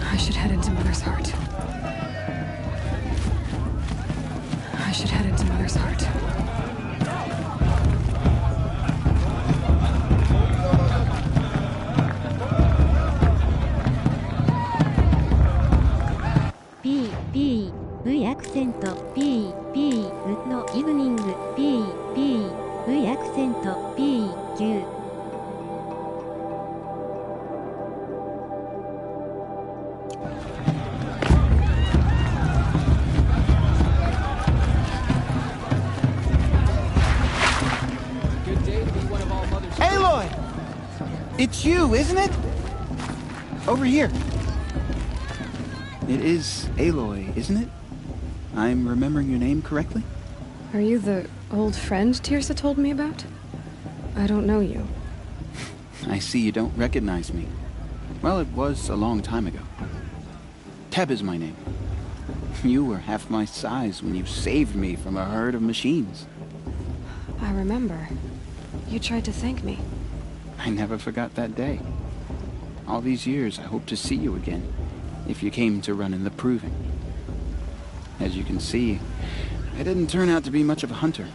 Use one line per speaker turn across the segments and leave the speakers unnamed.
I should head into Mother's Heart. I should head into Mother's Heart.
V アクセント B のイブニング V アクセント B 9
Aloy! It's you, isn't it? Over here. It is Aloy, isn't it? I'm remembering your name correctly?
Are you the old friend Tirsa told me about? I don't know you.
I see you don't recognize me. Well, it was a long time ago. Teb is my name. You were half my size when you saved me from a herd of machines.
I remember. You tried to thank me.
I never forgot that day. All these years, I hope to see you again, if you came to run in the Proving. As you can see, I didn't turn out to be much of a hunter.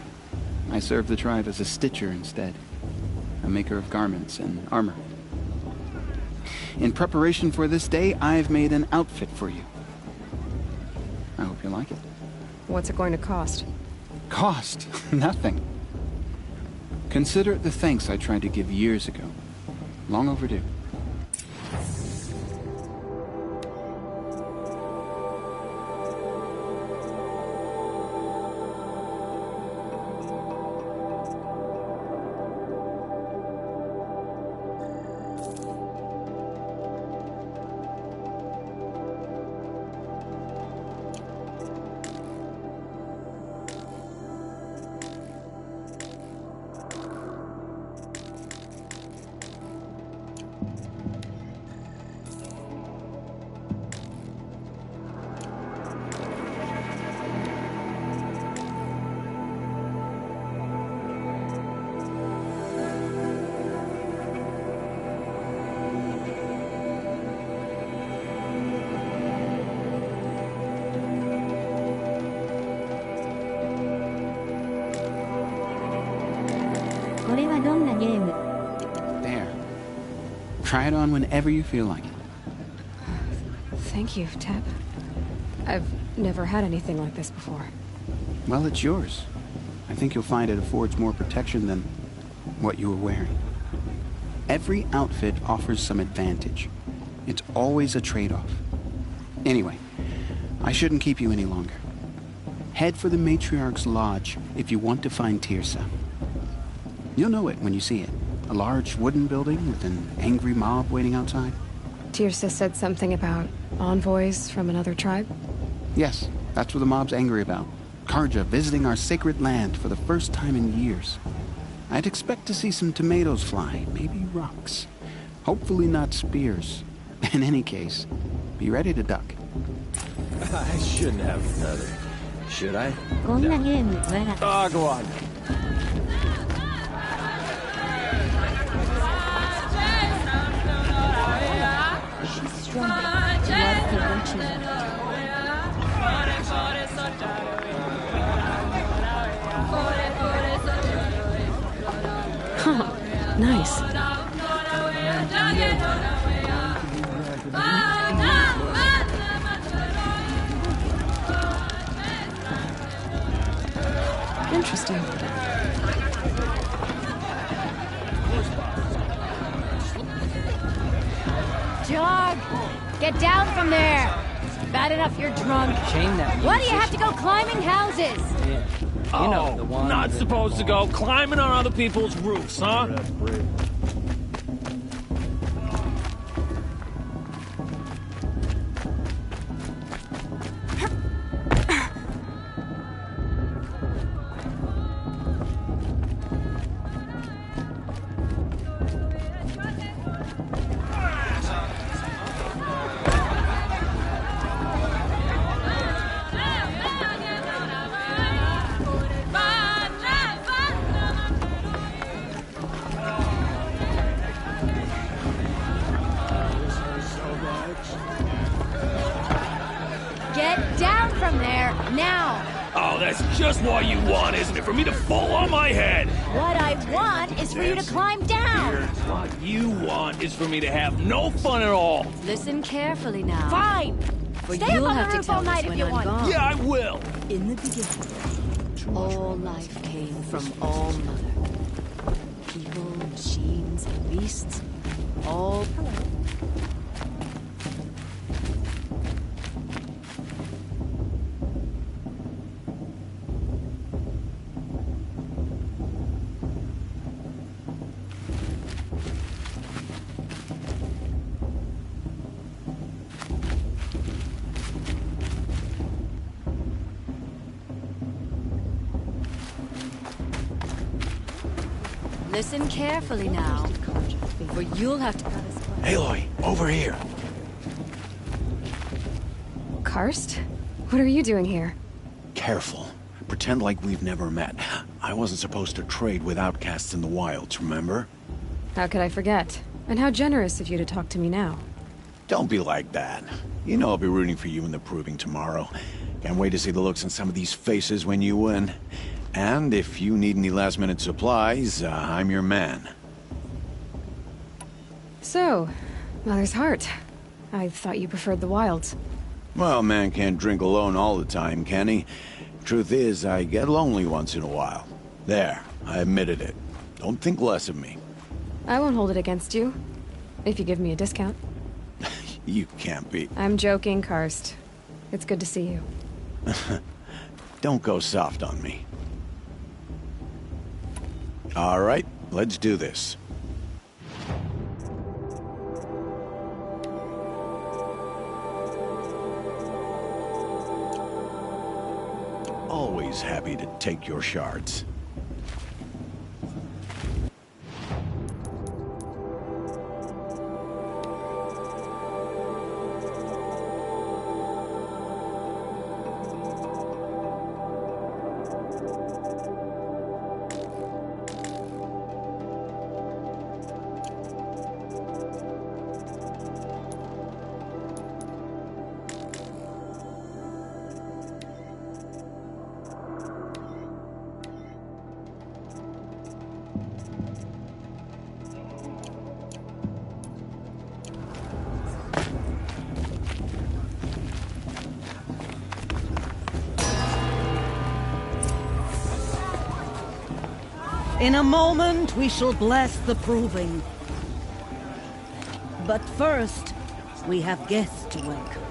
I served the tribe as a stitcher instead, a maker of garments and armor. In preparation for this day, I've made an outfit for you. I hope you like it.
What's it going to cost?
Cost? Nothing. Consider it the thanks I tried to give years ago. Long overdue. There. Try it on whenever you feel like it.
Thank you, Teb. I've never had anything like this before.
Well, it's yours. I think you'll find it affords more protection than what you were wearing. Every outfit offers some advantage. It's always a trade-off. Anyway, I shouldn't keep you any longer. Head for the Matriarch's Lodge if you want to find Tirsa. You'll know it when you see it. A large wooden building with an angry mob waiting outside.
Tirsa said something about envoys from another tribe?
Yes, that's what the mob's angry about. Karja visiting our sacred land for the first time in years. I'd expect to see some tomatoes fly, maybe rocks. Hopefully not spears. In any case, be ready to duck.
I shouldn't have another. Should I?
No.
Oh, go on.
She's strong. Love the virtue.
Huh. Nice. Interesting.
Dog! Get down from there! Bad enough you're drunk.
Shame that.
Why do you have to go climbing houses?
Yeah. You know, the one
Not supposed to go climbing on other people's roofs, huh?
now!
Oh, that's just what you want, isn't it? For me to fall on my head!
What I want is for you to climb down!
What you want is for me to have no fun at all!
Listen carefully now.
Fine!
For
Stay
you'll
up on
have
the
to
roof
tell
all
us
night if
when
you
I'm
want.
gone.
Yeah, I will!
In the beginning, all life came from All Mother. People, machines, and beasts, all... Listen carefully now, for you'll have to...
Aloy, over here!
Karst? What are you doing here?
Careful. Pretend like we've never met. I wasn't supposed to trade with outcasts in the wilds, remember?
How could I forget? And how generous of you to talk to me now.
Don't be like that. You know I'll be rooting for you in the proving tomorrow. Can't wait to see the looks on some of these faces when you win. And if you need any last-minute supplies, I'm your man.
So, Mother's Heart. I thought you preferred the wilds.
Well, man can't drink alone all the time, can he? Truth is, I get lonely once in a while. There, I admitted it. Don't think less of me.
I won't hold it against you, if you give me a discount.
You can't be.
I'm joking, Karst. It's good to see you.
Don't go soft on me. All right, let's do this. Always happy to take your shards.
In a moment, we shall bless the proving. But first, we have guests to welcome.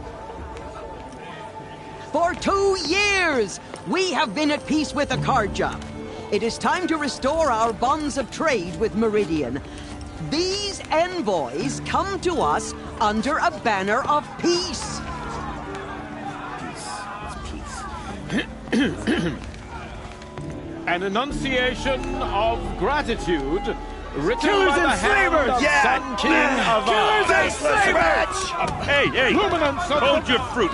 For 2 years, we have been at peace with Akarja. It is time to restore our bonds of trade with Meridian. These envoys come to us under a banner of peace.
An enunciation of gratitude written
Killers
by the
and
hand
slavers!
of
Yeah!
Sun King of
Killers and slavers!
Hey! Luminance of
Hold your fruit,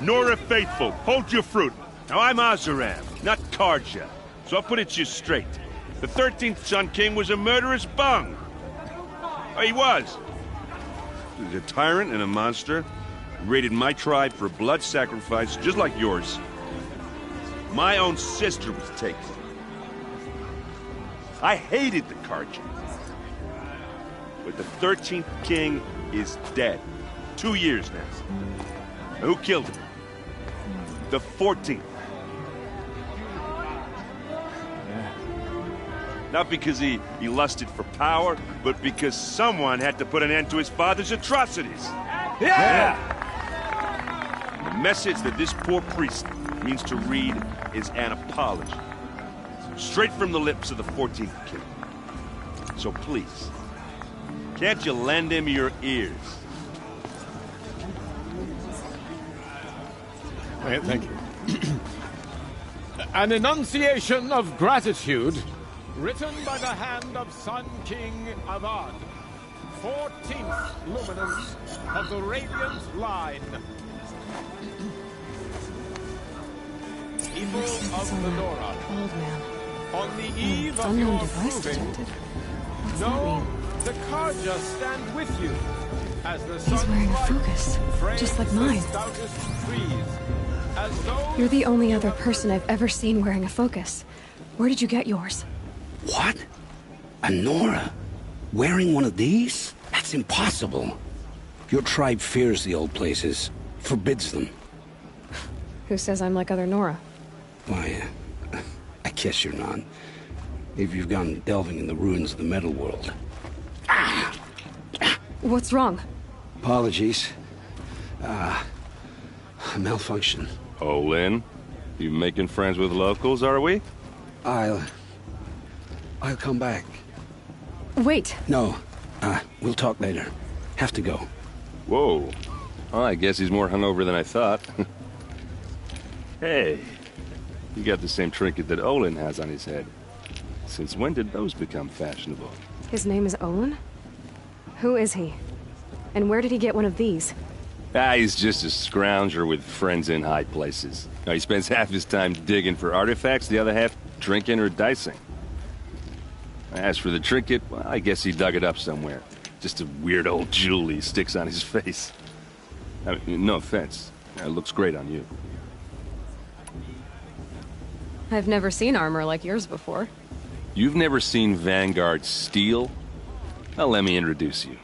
Nora Faithful. Hold your fruit. Now I'm Azaram, not Karja. So I'll put it to you straight. The 13th Sun King was a murderous bung. Oh, he was. He's a tyrant and a monster. He raided my tribe for a blood sacrifice, just like yours. My own sister was taken. I hated the Karja. But the 13th king is dead. 2 years now. And who killed him? The 14th. Not because he lusted for power, but because someone had to put an end to his father's atrocities.
Yeah!
The message that this poor priest means to read is an apology. Straight from the lips of the 14th king. So please, can't you lend him your ears?
Thank you. An enunciation of gratitude written by the hand of Sun King Avad, 14th luminance of the Radiant Line. People of Fedora,
Old man.
on the eve of
Unknown
your
device
proving,
detected. What's that
know
mean?
the Karja stand with you as the
He's
sun's
wearing a
light
focus,
frames
just like
the
mine.
stoutest trees. as though...
You're the only other person I've ever seen wearing a focus. Where did you get yours?
What? A Nora? Wearing one of these? That's impossible. Your tribe fears the old places, forbids them.
Who says I'm like other Nora?
Why, I guess you're not. If you've gone delving in the ruins of the metal world.
What's wrong?
Apologies. A malfunction.
Olin, you making friends with locals, are we?
I'll come back.
Wait.
No, we'll talk later. Have to go.
Whoa. Well, I guess he's more hungover than I thought. Hey, you got the same trinket that Olin has on his head. Since when did those become fashionable?
His name is Olin? Who is he? And where did he get one of these?
He's just a scrounger with friends in high places. Now, he spends half his time digging for artifacts, the other half drinking or dicing. As for the trinket, well, I guess he dug it up somewhere. Just a weird old jewel he sticks on his face. I mean, no offense. It looks great on you.
I've never seen armor like yours before.
You've never seen Vanguard steel? Well, let me introduce you.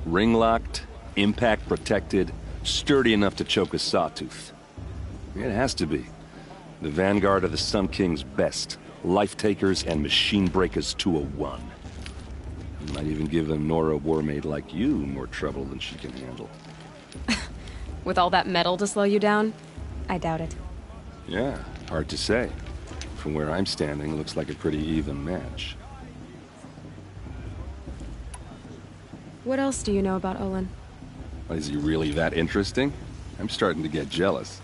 Ring-locked, impact-protected, sturdy enough to choke a sawtooth. It has to be. The Vanguard of the Sun King's best. Life-takers and machine breakers to a one. Might even give a Nora warmaid like you more trouble than she can handle.
With all that metal to slow you down? I doubt it.
Yeah, hard to say. From where I'm standing, looks like a pretty even match.
What else do you know about Olin?
Is he really that interesting? I'm starting to get jealous.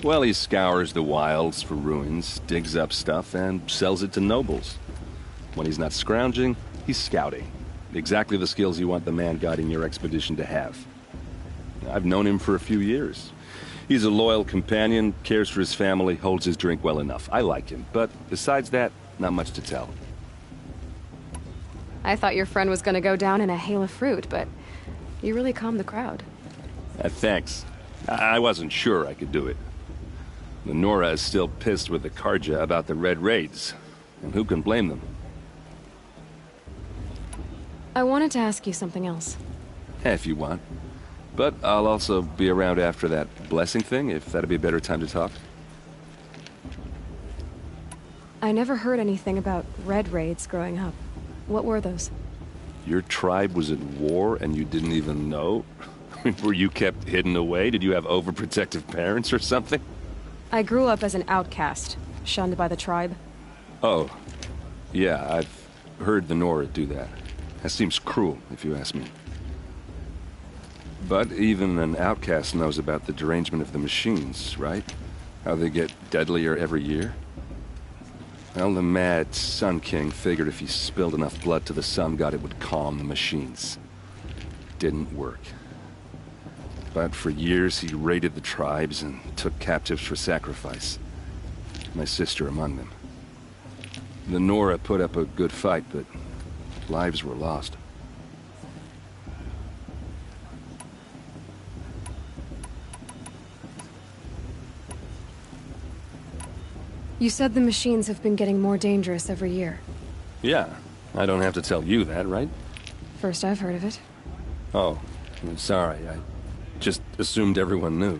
Well, he scours the wilds for ruins, digs up stuff, and sells it to nobles. When he's not scrounging, he's scouting. Exactly the skills you want the man guiding your expedition to have. I've known him for a few years. He's a loyal companion, cares for his family, holds his drink well enough. I like him, but besides that, not much to tell.
I thought your friend was gonna go down in a hail of fruit, but you really calmed the crowd.
Thanks. I wasn't sure I could do it. The Nora is still pissed with the Karja about the Red Raids, and who can blame them?
I wanted to ask you something else.
If you want. But I'll also be around after that blessing thing, if that'd be a better time to talk.
I never heard anything about Red Raids growing up. What were those?
Your tribe was at war and you didn't even know? Were you kept hidden away? Did you have overprotective parents or something?
I grew up as an outcast, shunned by the tribe.
Oh. Yeah, I've heard the Nora do that. That seems cruel, if you ask me. But even an outcast knows about the derangement of the machines, right? How they get deadlier every year? Well, the mad Sun King figured if he spilled enough blood to the Sun God, it would calm the machines. Didn't work. But for years, he raided the tribes and took captives for sacrifice. My sister among them. The Nora put up a good fight, but lives were lost.
You said the machines have been getting more dangerous every year.
Yeah, I don't have to tell you that, right?
First I've heard of it.
Oh, I'm sorry. I just assumed everyone knew.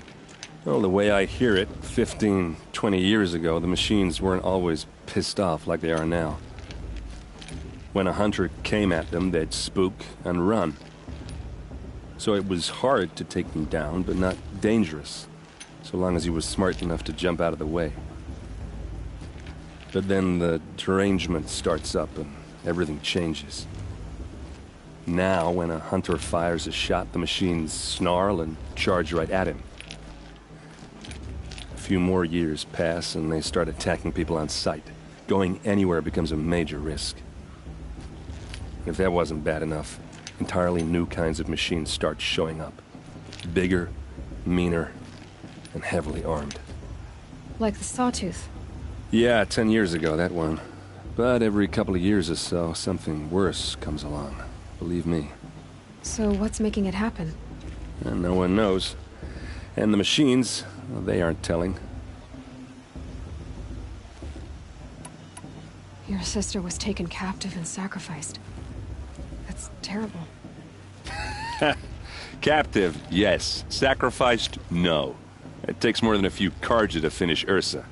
Well, the way I hear it, 15, 20 years ago, the machines weren't always pissed off like they are now. When a hunter came at them, they'd spook and run. So it was hard to take them down, but not dangerous, so long as he was smart enough to jump out of the way. But then the derangement starts up and everything changes. Now, when a hunter fires a shot, the machines snarl and charge right at him. A few more years pass and they start attacking people on sight. Going anywhere becomes a major risk. If that wasn't bad enough, entirely new kinds of machines start showing up. Bigger, meaner, and heavily armed.
Like the Sawtooth.
Yeah, 10 years ago, that one. But every couple of years or so, something worse comes along. Believe me.
So what's making it happen?
And no one knows. And the machines,
Well, they aren't telling.
Your sister was taken captive and sacrificed. That's terrible.
Captive, yes. Sacrificed, no. It takes more than a few Karja to finish Ursa.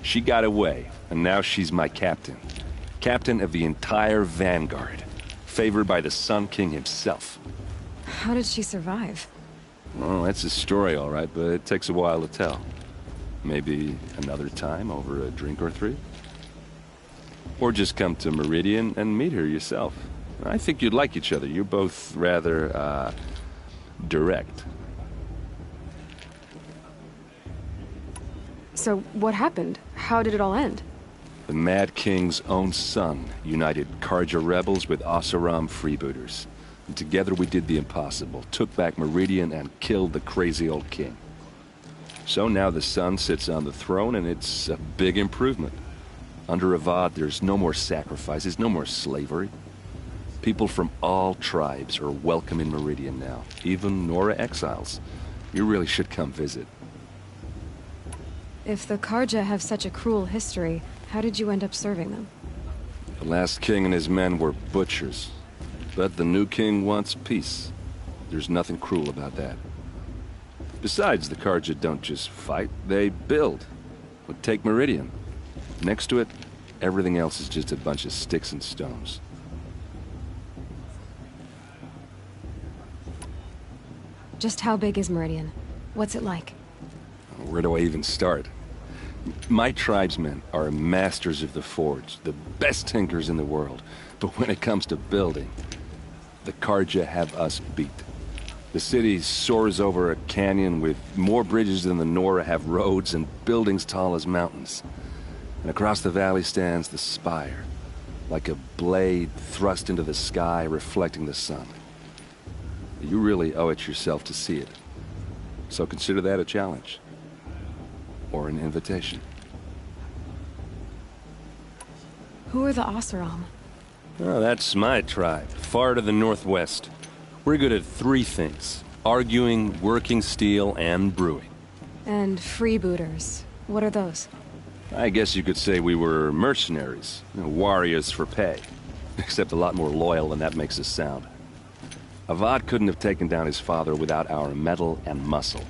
She got away, and now she's my captain. Captain of the entire Vanguard. Favored by the Sun King himself.
How did she survive?
Well, that's a story, all right, but it takes a while to tell. Maybe another time over a drink or three? Or just come to Meridian and meet her yourself. I think you'd like each other. You're both rather, direct.
So, what happened? How did it all end?
The Mad King's own son united Karja rebels with Oseram freebooters. And together we did the impossible, took back Meridian and killed the crazy old king. So now the son sits on the throne and it's a big improvement. Under Avad, there's no more sacrifices, no more slavery. People from all tribes are welcome in Meridian now, even Nora exiles. You really should come visit.
If the Karja have such a cruel history, how did you end up serving them?
The last king and his men were butchers. But the new king wants peace. There's nothing cruel about that. Besides, the Karja don't just fight, they build. But take Meridian. Next to it, everything else is just a bunch of sticks and stones.
Just how big is Meridian? What's it like?
Where do I even start? My tribesmen are masters of the forge, the best tinkers in the world. But when it comes to building, the Karja have us beat. The city soars over a canyon with more bridges than the Nora have roads and buildings tall as mountains. And across the valley stands the spire, like a blade thrust into the sky reflecting the sun. You really owe it yourself to see it. So consider that a challenge. Or an invitation.
Who are the Oseram?
Oh, that's my tribe, far to the northwest. We're good at three things. Arguing, working steel, and brewing.
And freebooters. What are those?
I guess you could say we were mercenaries. Warriors for pay. Except a lot more loyal than that makes us sound. Avad couldn't have taken down his father without our metal and muscle.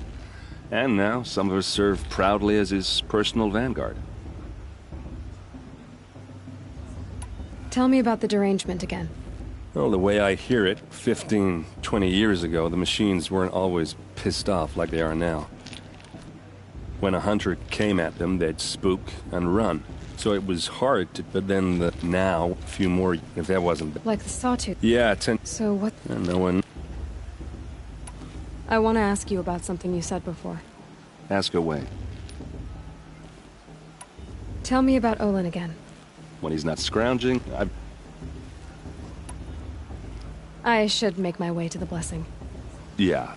And now, some of us serve proudly as his personal vanguard.
Tell me about the derangement again.
Well, the way I hear it, 15, 20 years ago, the machines weren't always pissed off like they are now. When a hunter came at them, they'd spook and run. So it was hard to, but then now, a few more, if that wasn't...
Like the sawtooth?
Yeah, 10...
So what...
No one...
I want to ask you about something you said before.
Ask away.
Tell me about Olin again.
When he's not scrounging,
I should make my way to the blessing.
Yeah.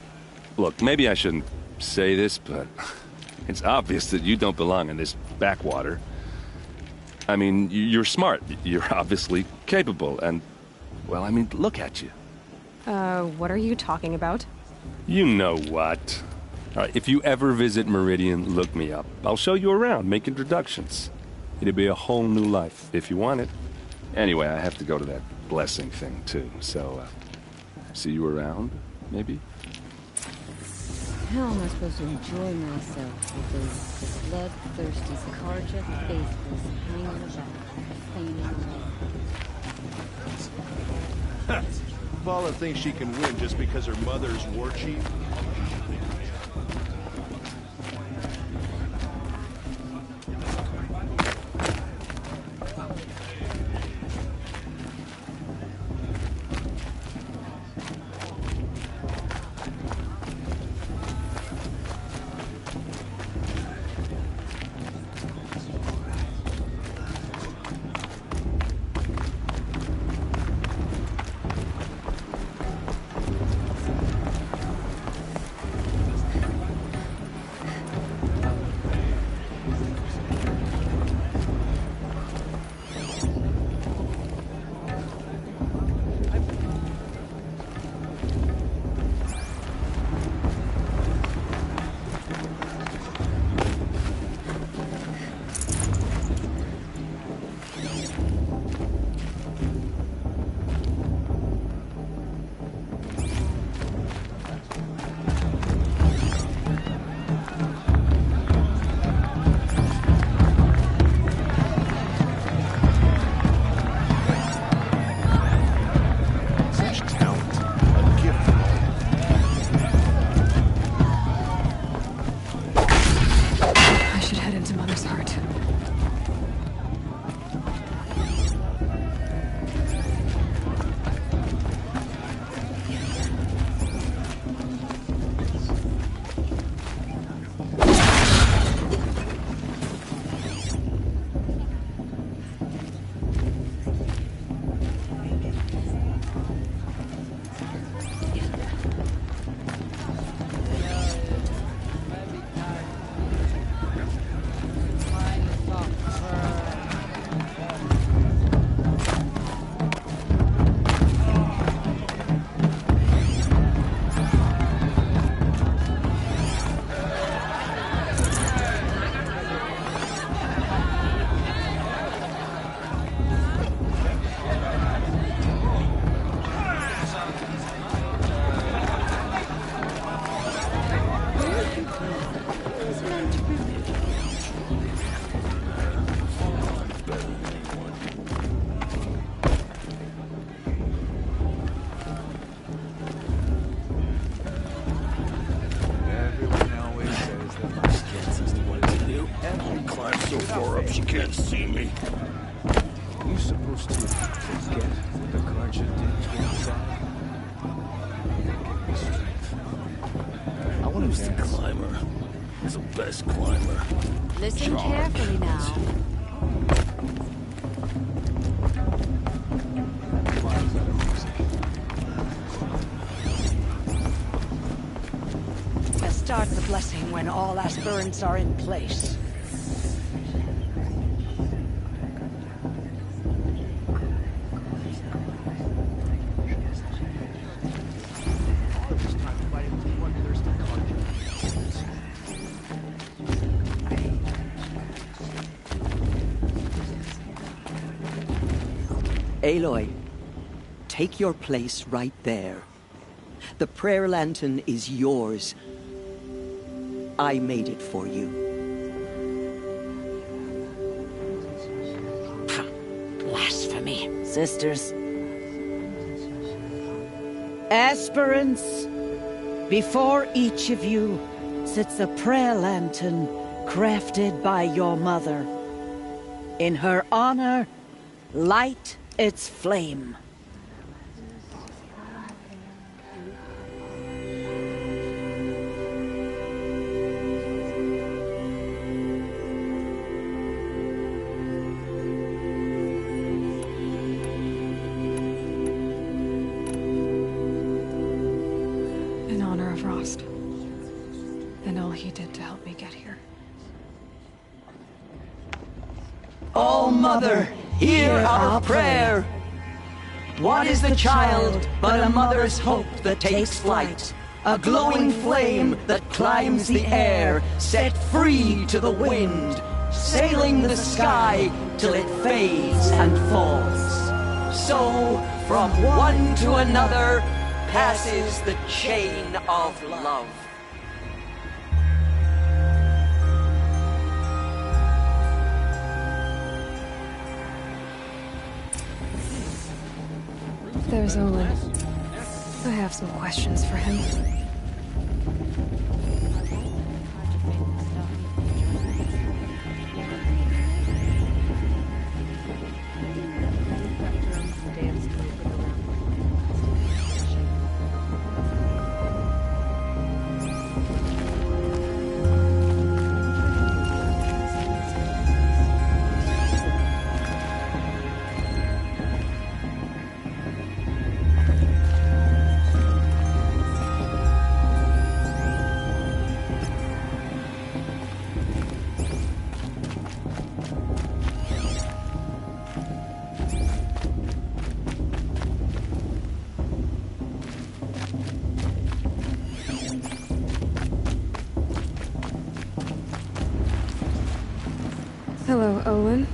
Look, maybe I shouldn't say this, but... it's obvious that you don't belong in this backwater. I mean, you're smart. You're obviously capable, and... well, I mean, look at you.
What are you talking about?
You know what. All right, if you ever visit Meridian, look me up. I'll show you around, make introductions. It'll be a whole new life, if you want it. Anyway, I have to go to that blessing thing, too, so, see you around, maybe?
How am I supposed to enjoy myself with those bloodthirsty Karja faithfuls hanging about, feigning away?
Vala thinks she can win just because her mother's war chief.
can't see me.
You supposed to forget what the Karja did to inside? Give me strength. I want to
Who's the climber? He's the best climber.
Listen carefully now.
Start the blessing when all aspirants are in place.
Aloy, take your place right there. The prayer lantern is yours. I made it for you.
Blasphemy.
Sisters.
Aspirants, before each of you sits a prayer lantern crafted by your mother. In her honor, light its flame.
In honor of Rost. And all he did to help me get here.
Oh, Mother, hear our prayer! What is the child but a mother's hope that takes flight? A glowing flame that climbs the air, set free to the wind, sailing the sky till it fades and falls. So, from one to another, passes the chain of love.
There's Olin. I have some questions for him. Hello, Olin.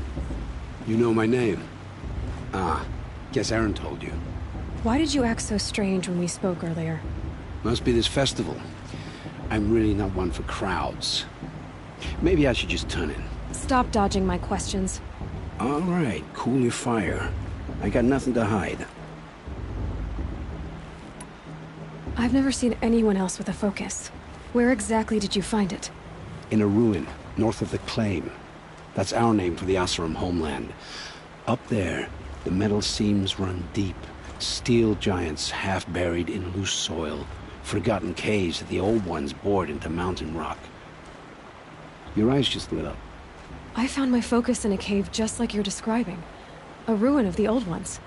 You know my name? Ah, guess Aaron told you.
Why did you act so strange when we spoke earlier?
Must be this festival. I'm really not one for crowds. Maybe I should just turn in.
Stop dodging my questions.
All right, cool your fire. I got nothing to hide.
I've never seen anyone else with a focus. Where exactly did you find it?
In a ruin, north of the Claim. That's our name for the Asuram homeland. Up there, the metal seams run deep. Steel giants half buried in loose soil. Forgotten caves that the old ones bored into mountain rock. Your eyes just lit up.
I found my focus in a cave just like you're describing. A ruin of the old ones.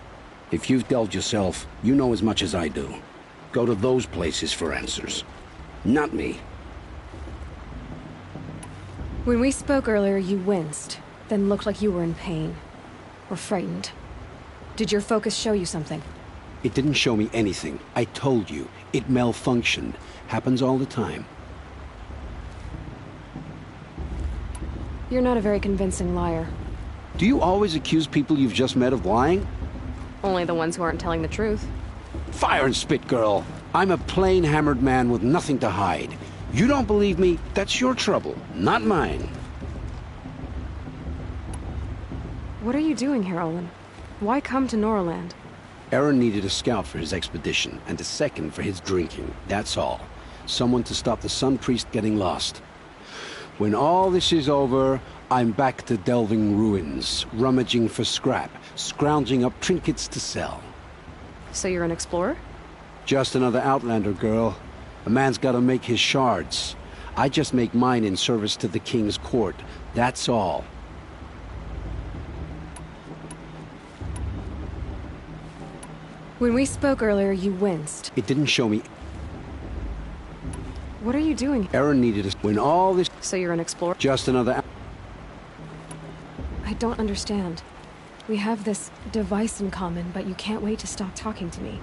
If you've delved yourself, you know as much as I do. Go to those places for answers. Not me.
When we spoke earlier, you winced, then looked like you were in pain. Or frightened. Did your focus show you something?
It didn't show me anything. I told you. It malfunctioned. Happens all the time.
You're not a very convincing liar.
Do you always accuse people you've just met of lying?
Only the ones who aren't telling the truth.
Fire and spit, girl. I'm a plain hammered man with nothing to hide. You don't believe me, that's your trouble, not mine.
What are you doing here, Olin? Why come to Norland?
Aaron needed a scout for his expedition, and a second for his drinking, that's all. Someone to stop the Sun Priest getting lost. When all this is over, I'm back to delving ruins, rummaging for scrap, scrounging up trinkets to sell.
So you're an explorer?
Just another Outlander, girl. A man's gotta make his shards. I just make mine in service to the King's court. That's all.
When we spoke earlier, you winced.
It didn't show me.
What are you doing?
Aaron needed us when all this.
So you're an explorer?
Just another.
I don't understand. We have this device in common, but you can't wait to stop talking to me.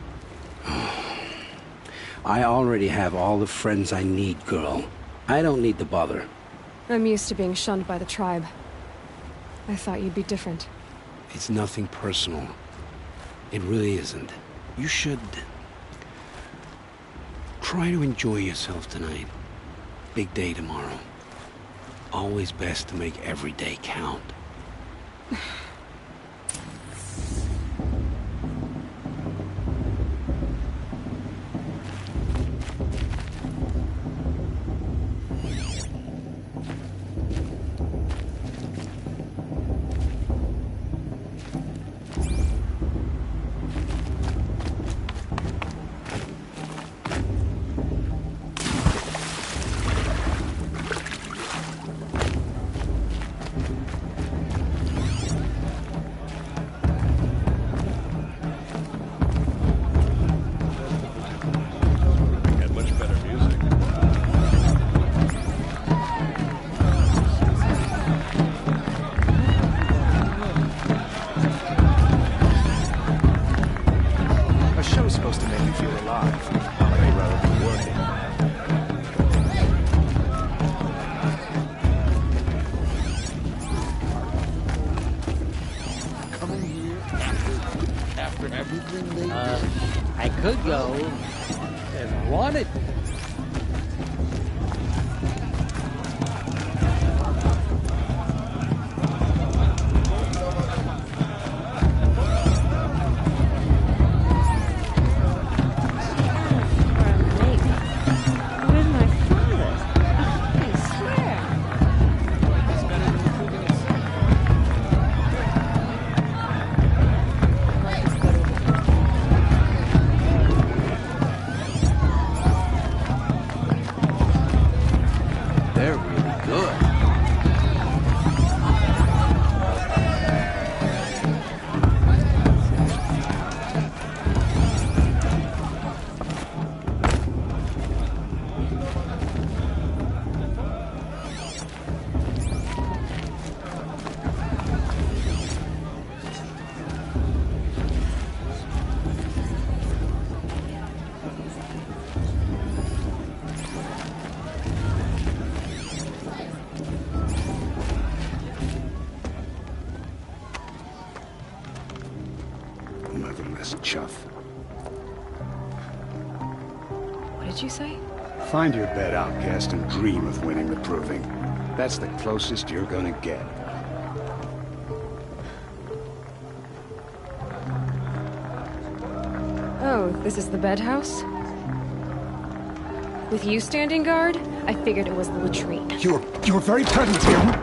I already have all the friends I need, girl. I don't need the bother.
I'm used to being shunned by the tribe. I thought you'd be different.
It's nothing personal. It really isn't. You should try to enjoy yourself tonight. Big day tomorrow. Always best to make every day count.
I could go if I wanted.
Chuff.
What did you say?
Find your bed, outcast, and dream of winning the proving. That's the closest you're gonna get.
Oh, this is the bed house? With you standing guard, I figured it was the latrine.
You're very present here.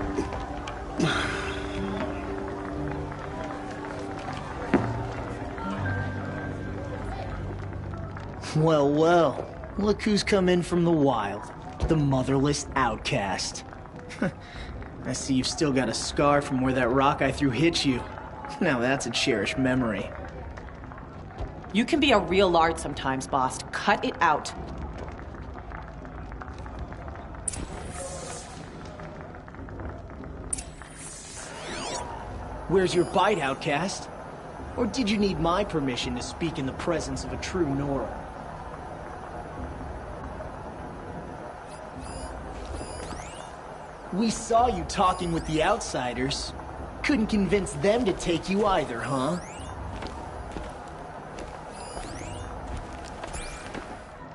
Well, well. Look who's come in from the wild. The motherless outcast. I see you've still got a scar from where that rock I threw hit you. Now that's a cherished memory.
You can be a real lard sometimes, boss. Cut it out.
Where's your bite, outcast? Or did you need my permission to speak in the presence of a true Nora? We saw you talking with the outsiders. Couldn't convince them to take you either, huh?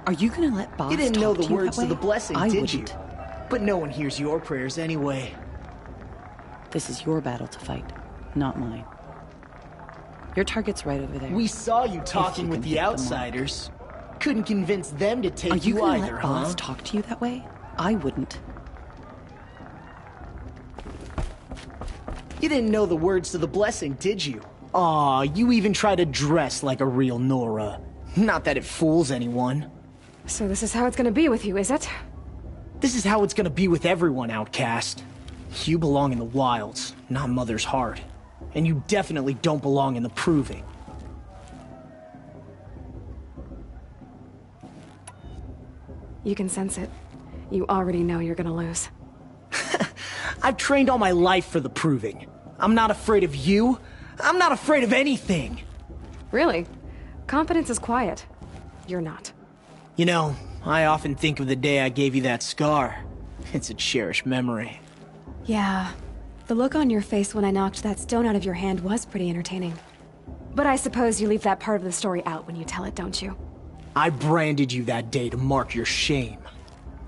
Are you gonna let boss
You didn't know
talk
the
to you
words
that
of the
way?
blessing,
I
did
wouldn't.
you? But no one hears your prayers anyway.
This is your battle to fight, not mine. Your target's right over there.
We saw you talking with the outsiders. Couldn't convince them to take
Are you
you
gonna
either,
let
huh?
boss talk to you that way? I wouldn't.
You didn't know the words to the blessing, did you? Aw, you even try to dress like a real Nora. Not that it fools anyone.
So this is how it's gonna be with you, is it?
This is how it's gonna be with everyone, Outcast. You belong in the wilds, not Mother's heart. And you definitely don't belong in the Proving.
You can sense it. You already know you're gonna lose.
I've trained all my life for the Proving. I'm not afraid of you. I'm not afraid of anything.
Really? Confidence is quiet. You're not.
You know, I often think of the day I gave you that scar. It's a cherished memory.
Yeah. The look on your face when I knocked that stone out of your hand was pretty entertaining. But I suppose you leave that part of the story out when you tell it, don't you?
I branded you that day to mark your shame.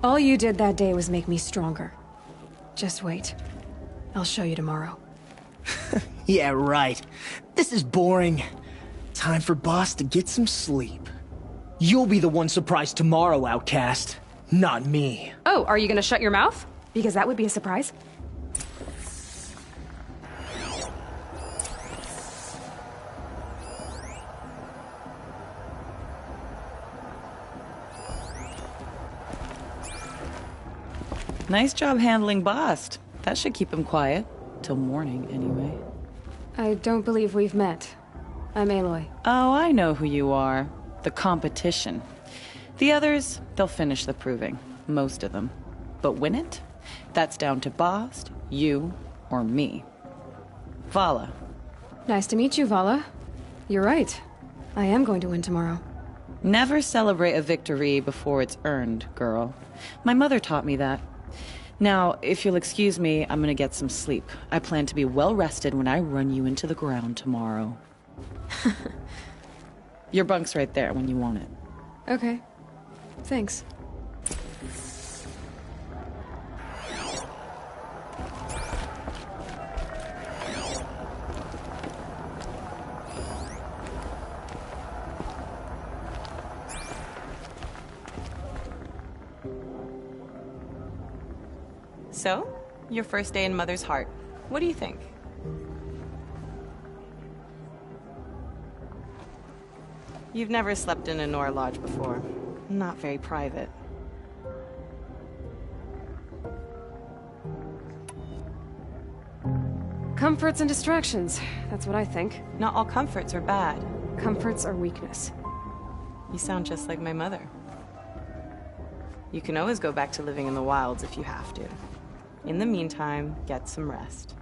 All you did that day was make me stronger. Just wait. I'll show you tomorrow.
Yeah, right. This is boring. Time for Boss to get some sleep. You'll be the one surprised tomorrow, Outcast. Not me.
Oh, are you gonna shut your mouth? Because that would be a surprise.
Nice job handling Bast. That should keep him quiet. Till morning, anyway.
I don't believe we've met. I'm Aloy.
Oh, I know who you are. The competition. The others, they'll finish the Proving. Most of them. But win it? That's down to Bast, you, or me. Vala.
Nice to meet you, Vala. You're right. I am going to win tomorrow.
Never celebrate a victory before it's earned, girl. My mother taught me that. Now, if you'll excuse me, I'm gonna get some sleep. I plan to be well rested when I run you into the ground tomorrow. Your bunk's right there when you want it.
Okay. Thanks.
So, your first day in Mother's heart. What do you think? You've never slept in a Nora lodge before. Not very private.
Comforts and distractions. That's what I think.
Not all comforts are bad.
Comforts are weakness.
You sound just like my mother. You can always go back to living in the wilds if you have to. In the meantime, get some rest.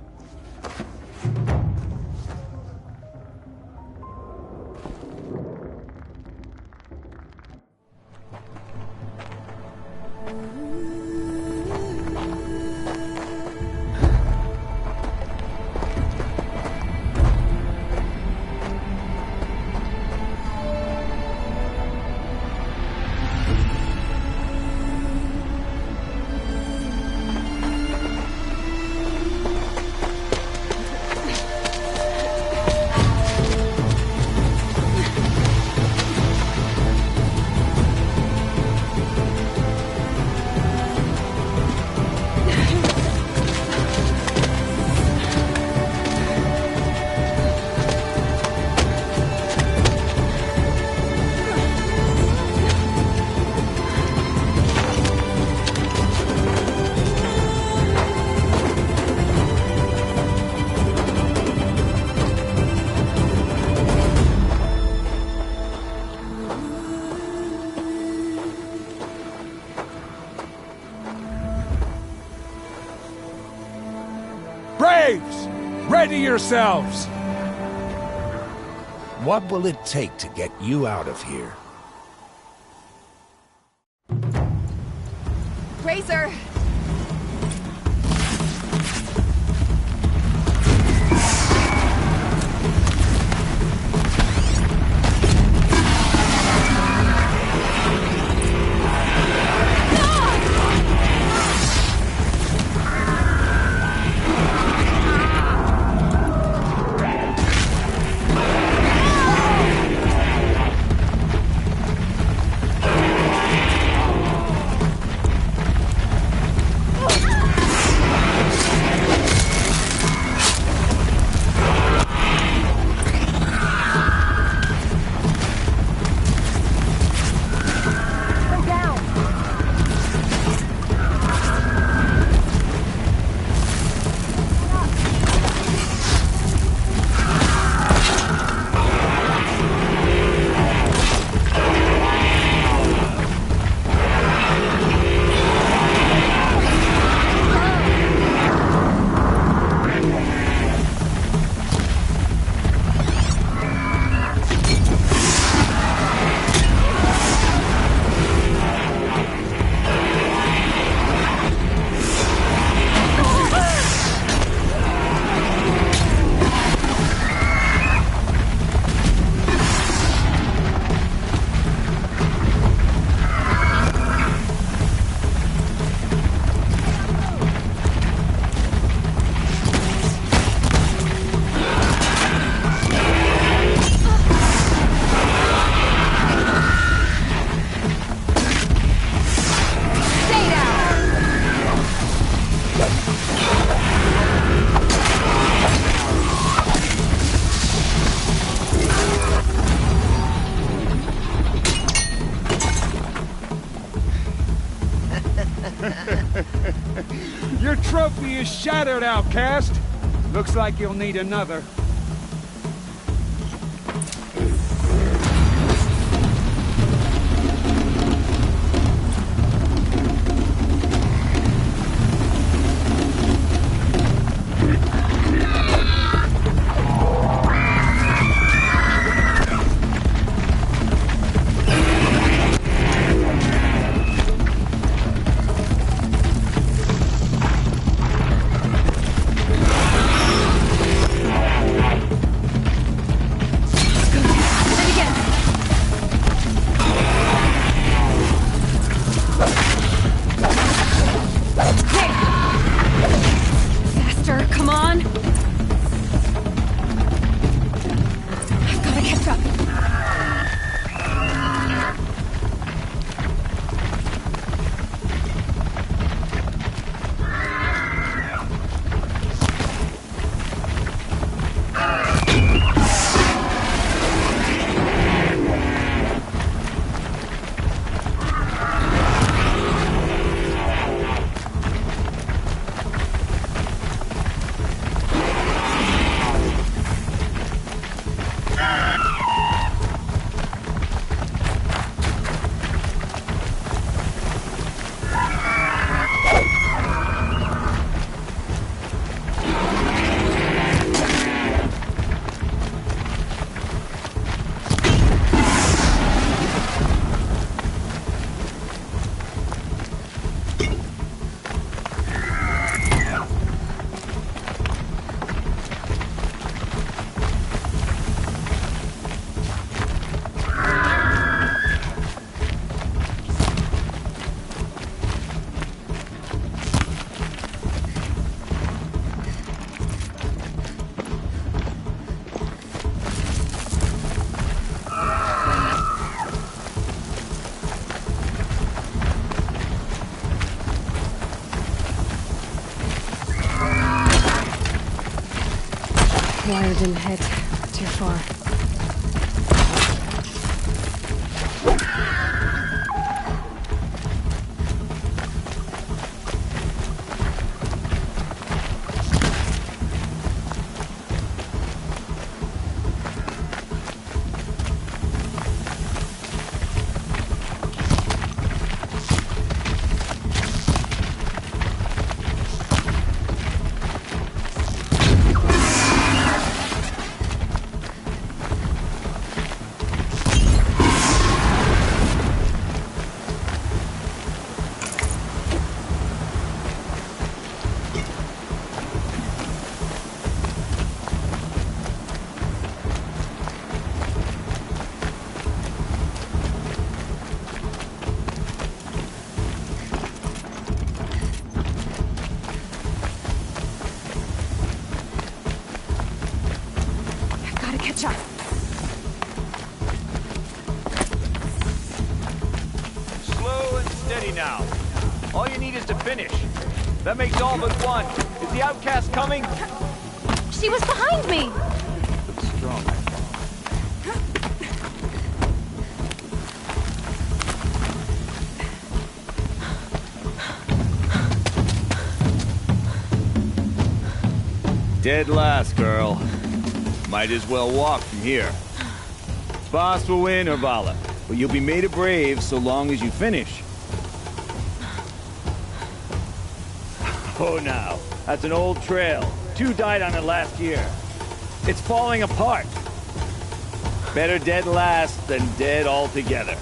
Braves! Ready yourselves! What will it take to get you out of here?
Razor!
Your trophy is shattered, outcast. Looks like you'll need another.
Wire didn't hit. Too far.
Slow and steady now. All you need is to finish. That makes all but one. Is the outcast coming?
She was behind me!
Looks strong. Dead last, girl. Might as well walk from here. Boss will win, or Vala, but you'll be made a brave so long as you finish. Oh, now, that's an old trail. 2 died on it last year. It's falling apart. Better dead last than dead altogether.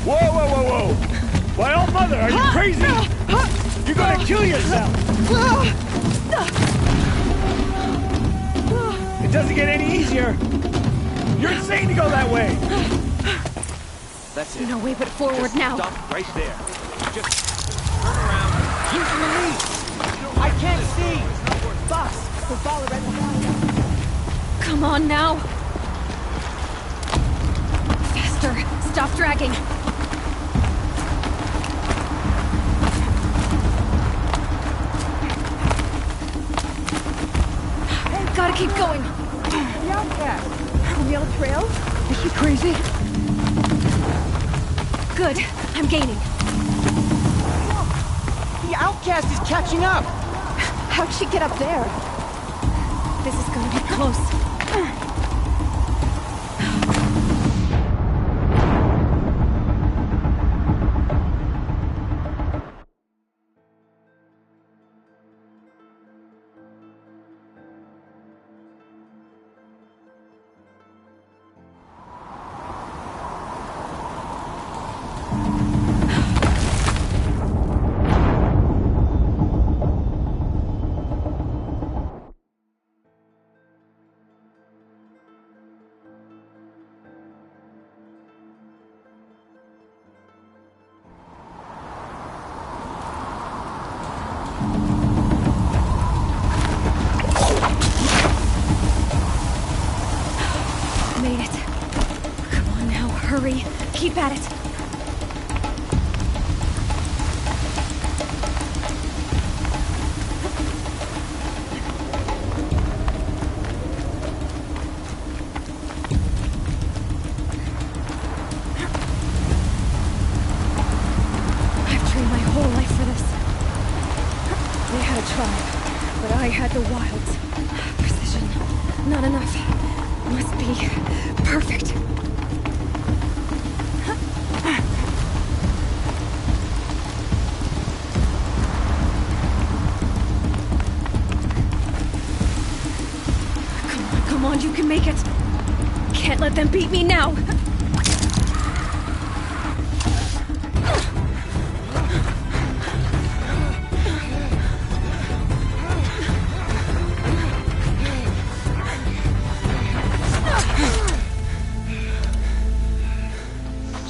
Whoa, whoa, whoa, whoa! My old mother, are you crazy? You're gonna kill yourself! It doesn't get any easier! You're insane to go that way! That's it.
No way but forward
Just
now.
Stop right there. Just turn around. Use your knees! I can't see! Boss, the ball right behind you.
Come on now. Faster. Stop dragging. Gotta keep going.
The outcast. On the old trail? Is she crazy?
Good. I'm gaining.
The outcast is catching up!
How'd she get up there? This is gonna be close. Made it. Come on now, hurry. Keep at it. I've trained my whole life for this. They had a tribe, but I had the wilds. Precision, not enough. Must be perfect. Come on, you can make it. Can't let them beat me now.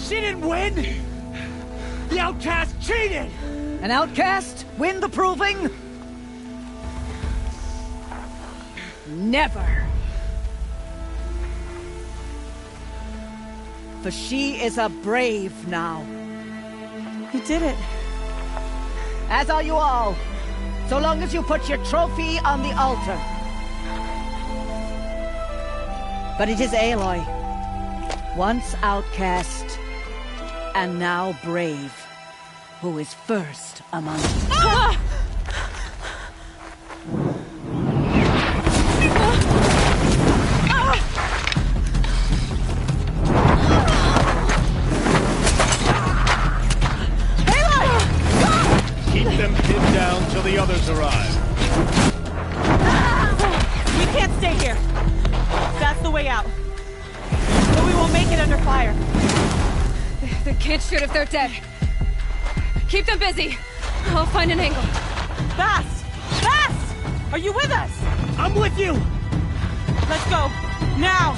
She didn't win! The outcast cheated! An outcast win the proving? Never! For she is a brave now.
You did it.
As are you all. So long as you put your trophy on the altar. But it is Aloy, once outcast, and now brave, who is first among us.
Ah!
Keep them pinned down till the others arrive.
We can't stay here. That's the way out. But we won't make it under fire.
They can't shoot if they're dead. Keep them busy. I'll find an angle.
Fast! Fast! Are you with us?
I'm with you!
Let's go. Now!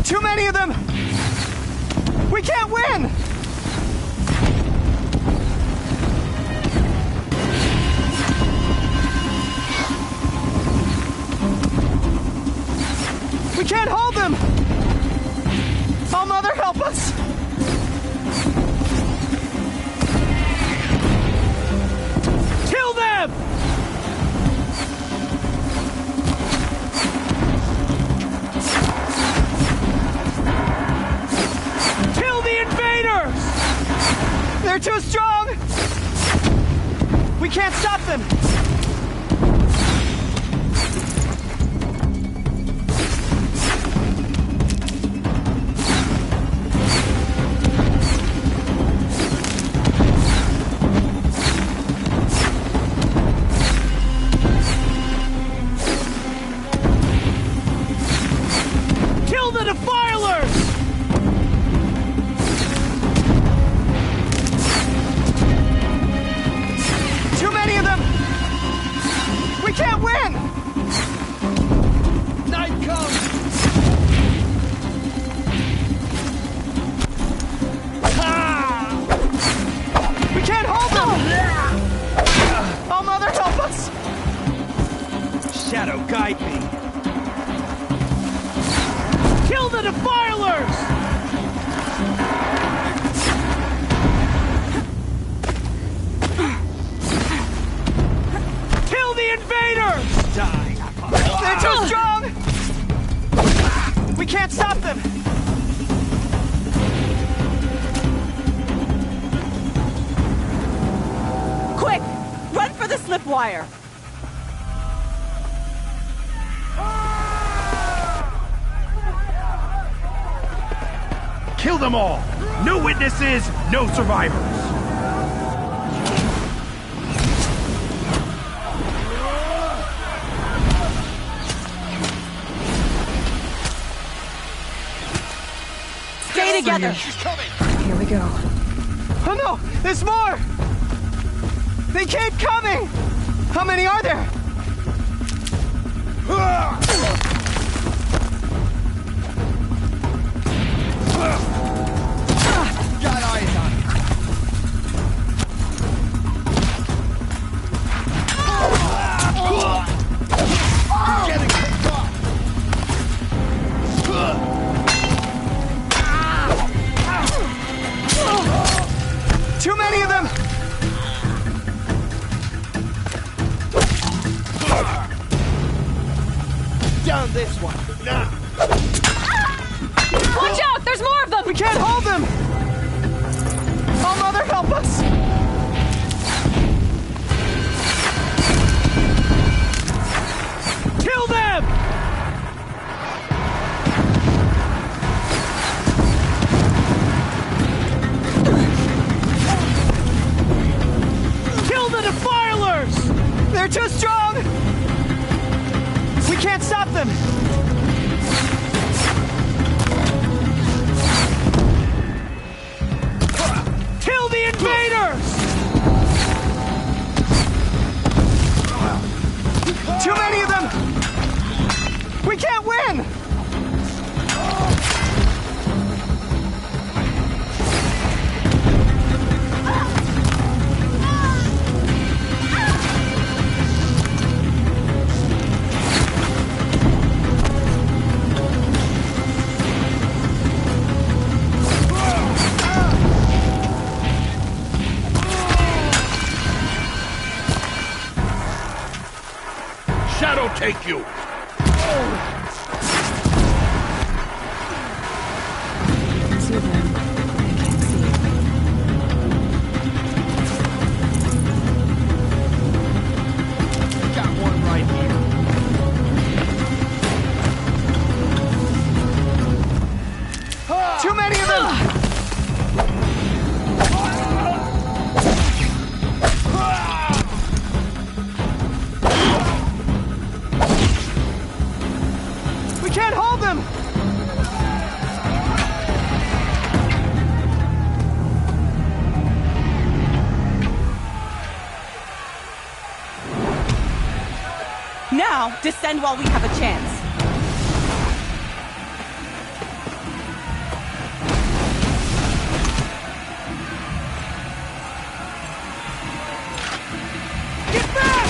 Too many of them! We can't win! We can't hold them! Oh, Mother, help us! Kill them! Kill the invaders! They're too strong! We can't stop them! Kill the defilers! Too many of them! We can't win! Night comes! We can't hold them! Oh, Mother, help us! Shadow, guide me. Kill the defilers!
can't stop them!
Quick! Run for the slip wire!
Kill them all! No witnesses, no survivors!
Stay together!
She's coming! Here we go.
Oh no! There's more! They keep coming! How many are there?
Got eyes on it. Getting picked off.
Too many of them!
Down this one. Now.
Watch out! There's more of them!
We can't hold them! Oh, Mother, help us!
Kill them!
Kill the defilers! They're too strong! We can't stop them!
Kill the invaders!
Too many of them! We can't win!
Shadow take you!
See them. I can't see.
Got one right here.
Too many of them! We can't hold them!
Now, descend while we have a chance.
Get back!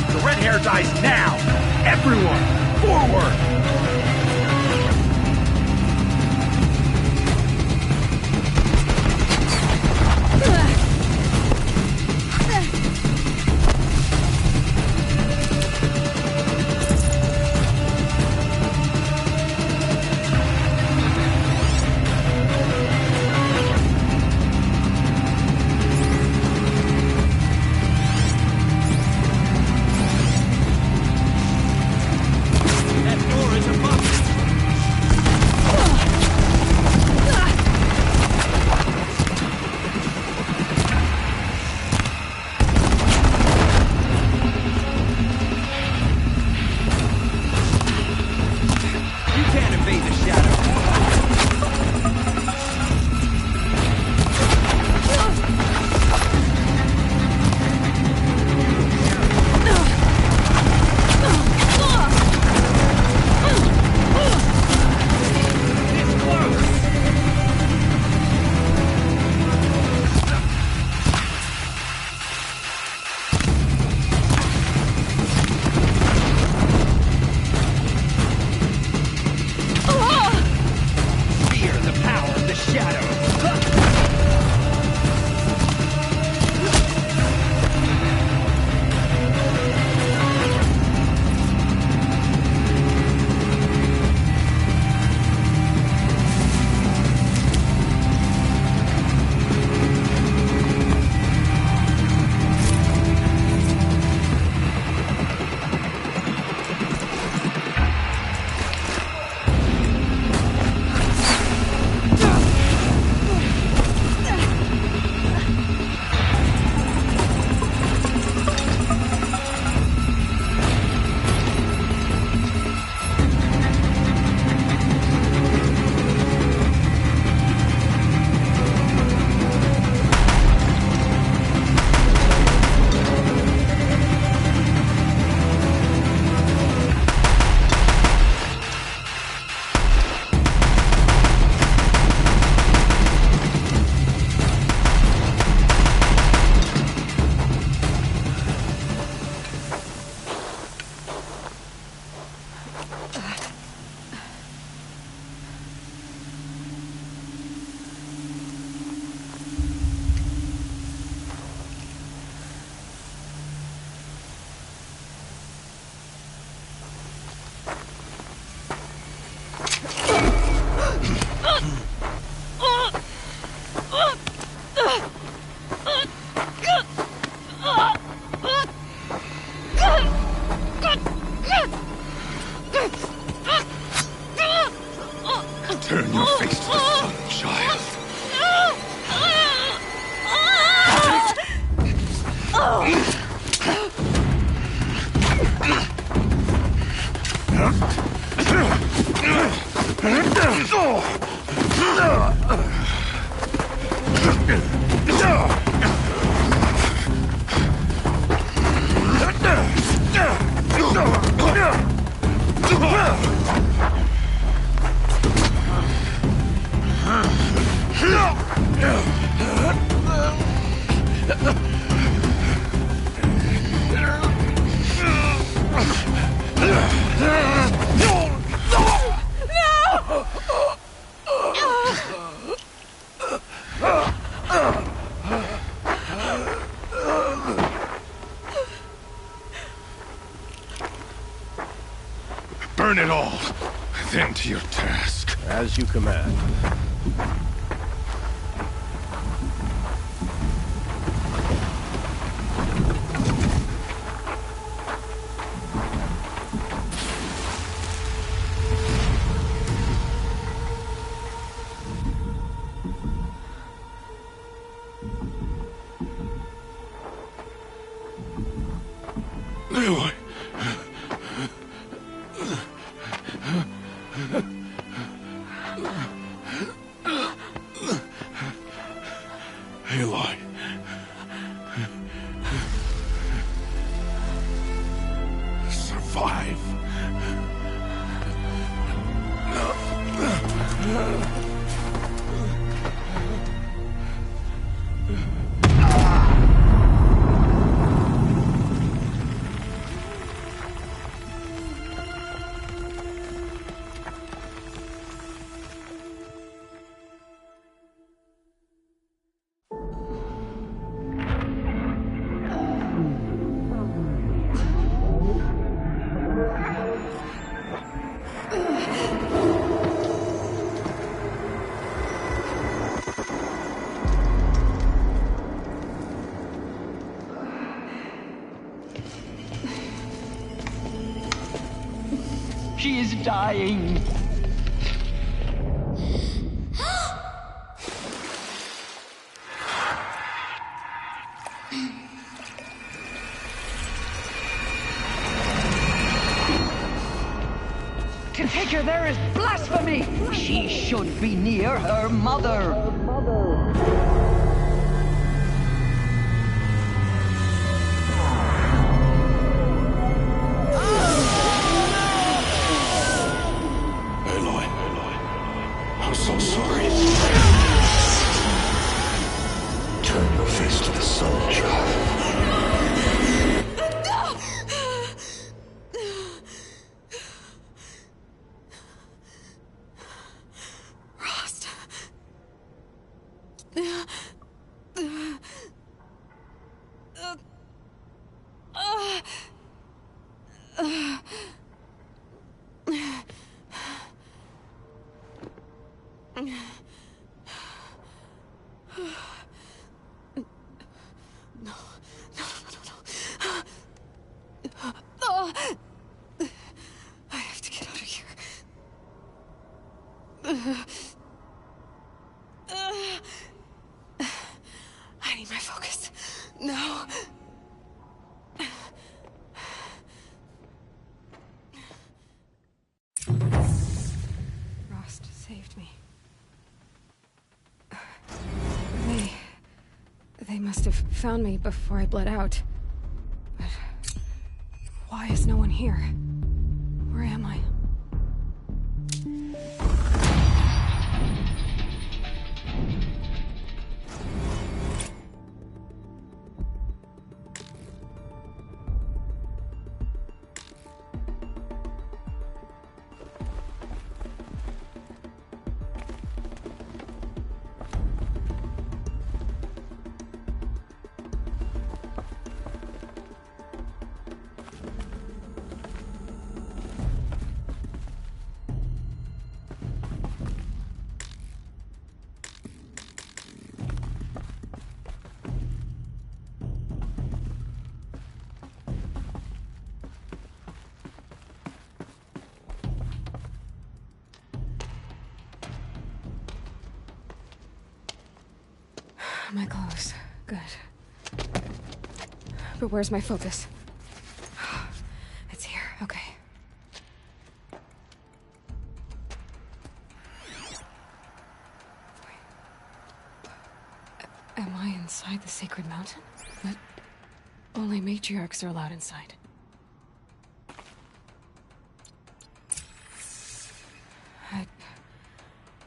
The red hair dies now! Everyone, forward! That door is
Burn it all, then to your task. As you command.
Aloy. Aloy. Survive.
She is dying. To take her there is blasphemy. She should be near her mother.
I'm so sorry. Turn your face to the sun, child.
Rost. I have to get out of here. I need my focus. No. Rost saved me. They must have found me before I bled out. But why is no one here? Where am I? My clothes. Good. But where's my focus? It's here. Okay. Am I inside the sacred mountain? But only matriarchs are allowed inside.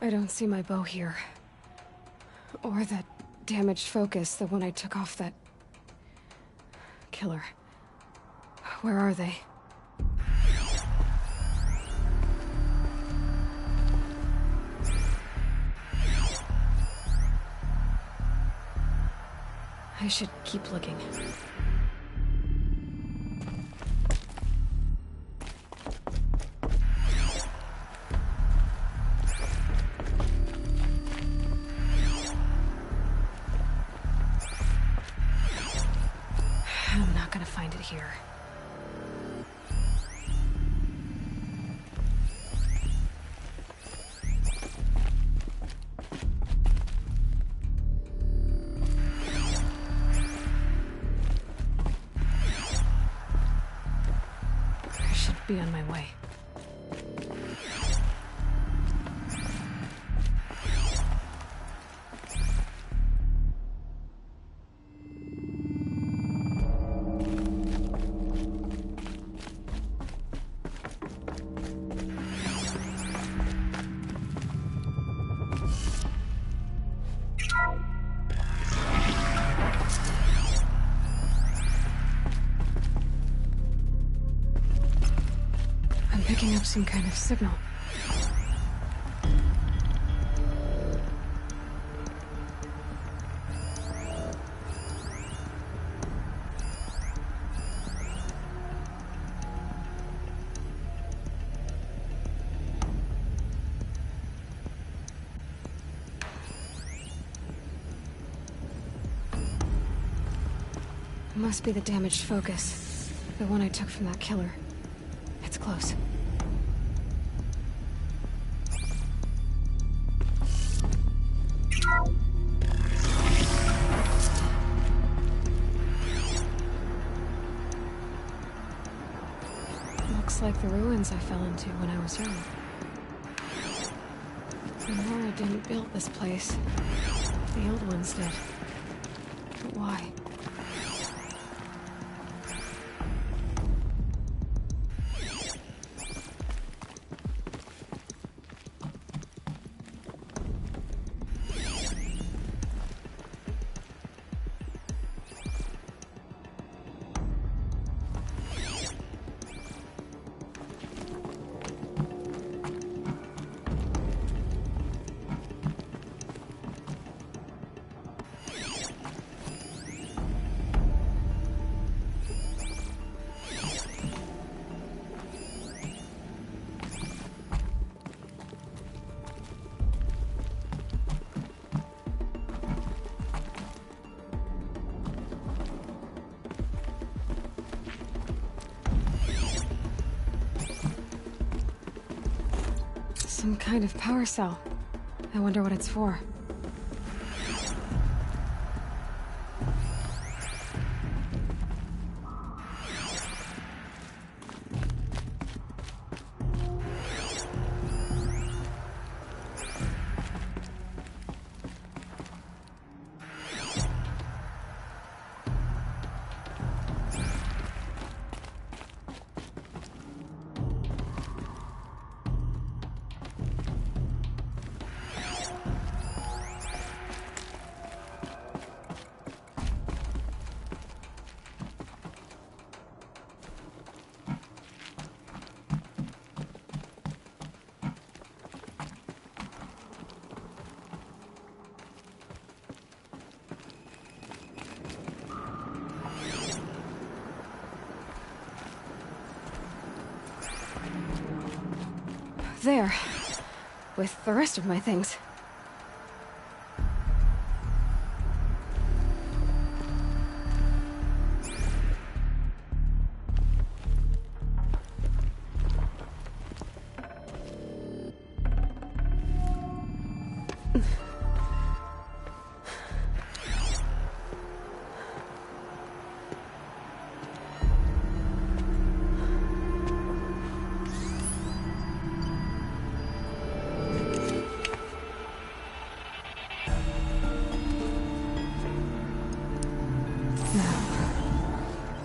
I don't see my bow here. Or that damaged focus, the one I took off that... killer. Where are they? I should keep looking. I'm not gonna find it here. I should be on my way. I'm picking up some kind of signal. It must be the damaged focus. The one I took from that killer. It's close. Looks like the ruins I fell into when I was young. Nora didn't build this place. The old ones did. But why? Some kind of power cell. I wonder what it's for. There. With the rest of my things.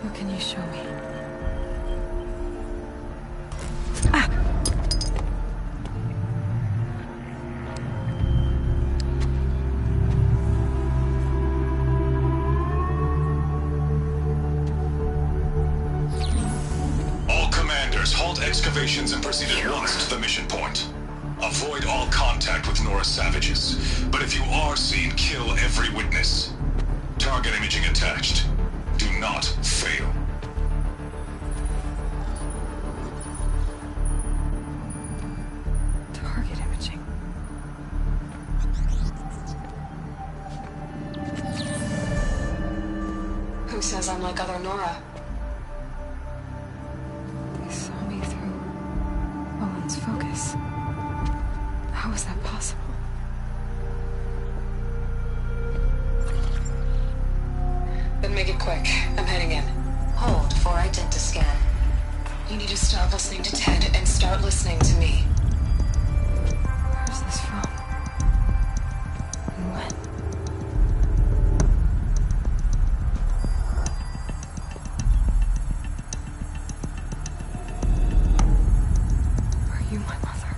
What can you show me?
excavations and proceed at once to the mission point. Avoid all contact with Nora savages, but if you are seen, kill every witness. Target imaging attached. Do not fail.
Target imaging.
Who says I'm like other Nora?
They saw me through Owen's focus. How is that possible?
Then make it quick. I'm heading in. Hold for identiscan. You need to stop listening to Ted and start listening to me.
Where's this from? And when? Are you my mother?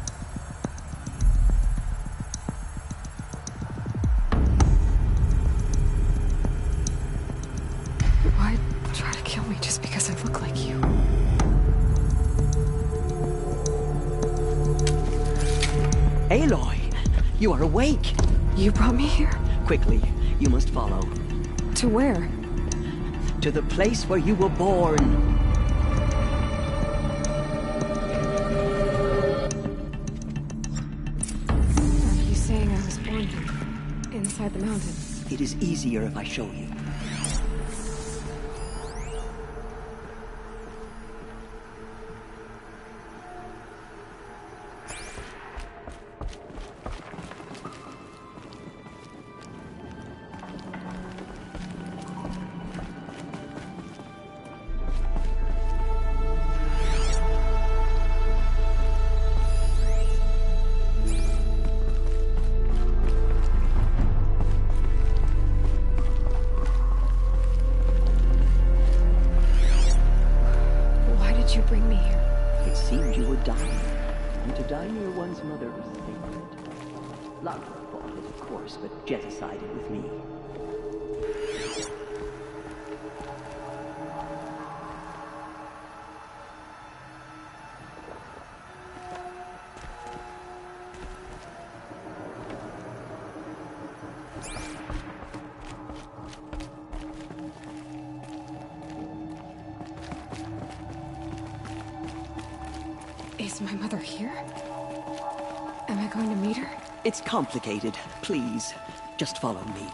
Why try to kill me just because I look like you?
Aloy, you are awake.
You brought me here?
Quickly, you must follow.
To where?
To the place where you were born.
Are you saying I was born here? Inside the mountain?
It is easier if I show you.
Why did you bring me here?
It seemed you were dying, and to die near one's mother is sacred. Lara fought it, of course, but Jetta sided with me.
Is my mother here? Am I going to meet her?
It's complicated. Please, just follow me.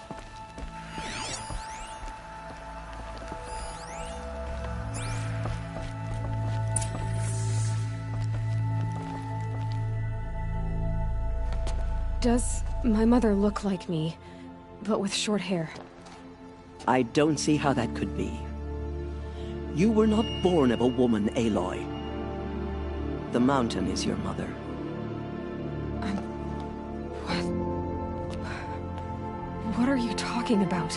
Does my mother look like me, but with short hair?
I don't see how that could be. You were not born of a woman, Aloy. The mountain is your mother.
What are you talking about?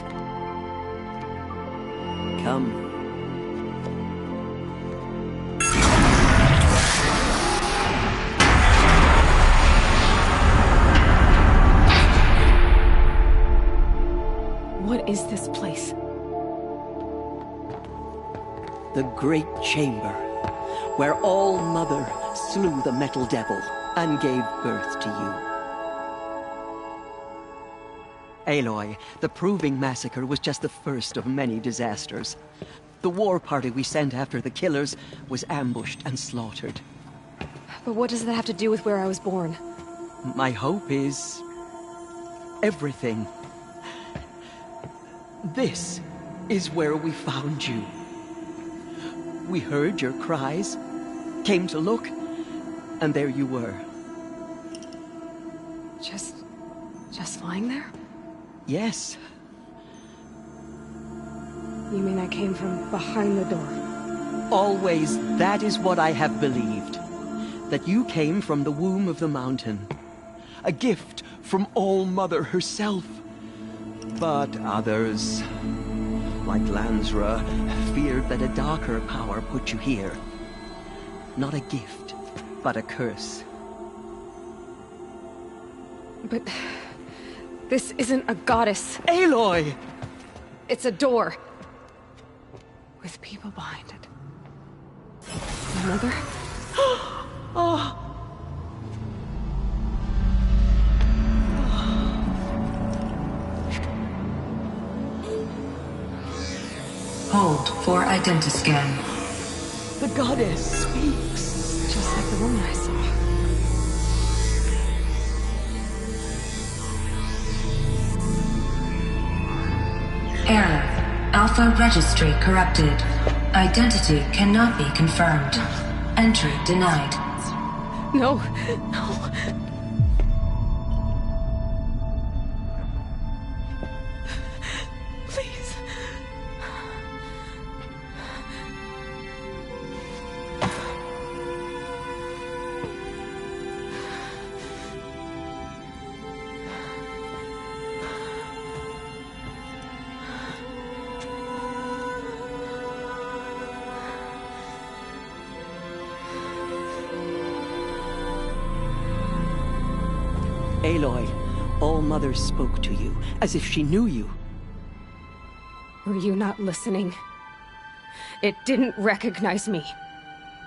Come.
What is this place?
The Great Chamber, where All Mother slew the Metal Devil and gave birth to you. Aloy, the Proving Massacre was just the first of many disasters. The war party we sent after the killers was ambushed and slaughtered.
But what does that have to do with where I was born?
My hope is everything. This is where we found you. We heard your cries, came to look, and there you were.
Just lying there?
Yes.
You mean I came from behind the door?
Always, that is what I have believed. That you came from the womb of the mountain. A gift from All Mother herself. But others, like Lansra, feared that a darker power put you here. Not a gift, but a curse.
But this isn't a goddess.
Aloy!
It's a door. With people behind it. My mother?
Oh.
Hold for identiscan.
The goddess speaks.
Just like the woman I saw.
Error. Alpha registry corrupted. Identity cannot be confirmed. Entry denied.
No, no. Please.
Aloy, All-Mother spoke to you, as if she knew you.
Were you not listening? It didn't recognize me.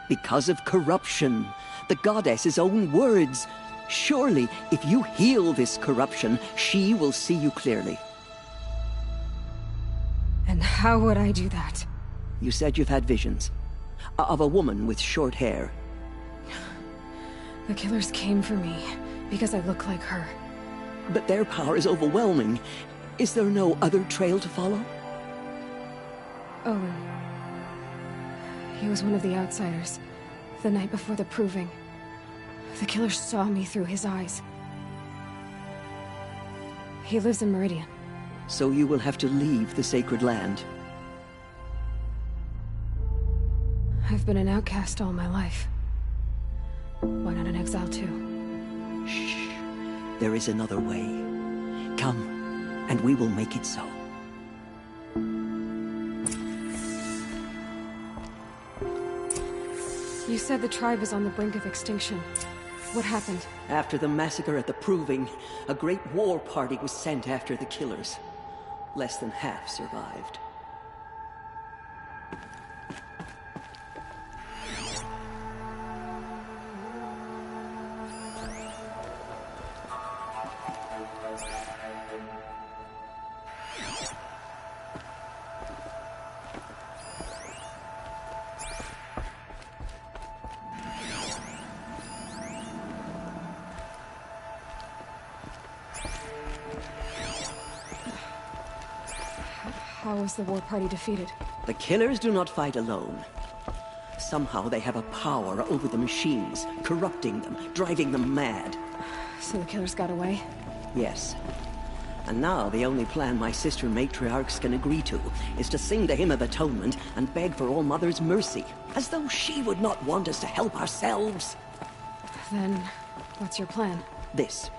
Because of corruption. The goddess's own words. Surely, if you heal this corruption, she will see you clearly.
And how would I do that?
You said you've had visions. Of a woman with short hair.
The killers came for me. Because I look like her.
But their power is overwhelming. Is there no other trail to follow?
Owen. He was one of the outsiders. The night before the proving. The killer saw me through his eyes. He lives in Meridian.
So you will have to leave the sacred land.
I've been an outcast all my life. Why not an exile too?
Shh. There is another way. Come, and we will make it so.
You said the tribe is on the brink of extinction. What happened?
After the massacre at the Proving, a great war party was sent after the killers. Less than half survived.
How was the war party defeated?
The killers do not fight alone. Somehow they have a power over the machines, corrupting them, driving them mad.
So the killers got away?
Yes. And now the only plan my sister matriarchs can agree to is to sing the Hymn of Atonement and beg for All-Mother's mercy, as though she would not want us to help ourselves.
Then, what's your plan?
This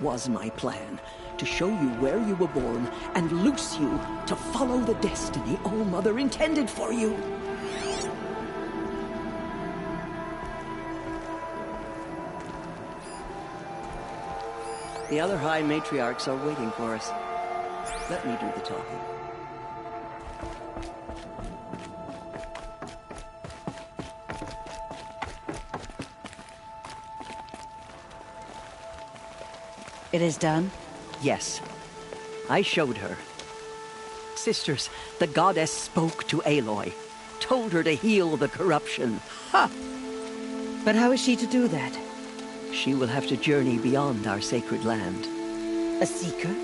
was my plan. To show you where you were born and loose you to follow the destiny All-Mother intended for you. The other High Matriarchs are waiting for us. Let me do the talking.
It is done?
Yes. I showed her. Sisters, the goddess spoke to Aloy. Told her to heal the corruption. Ha!
But how is she to do that?
She will have to journey beyond our sacred land.
A seeker?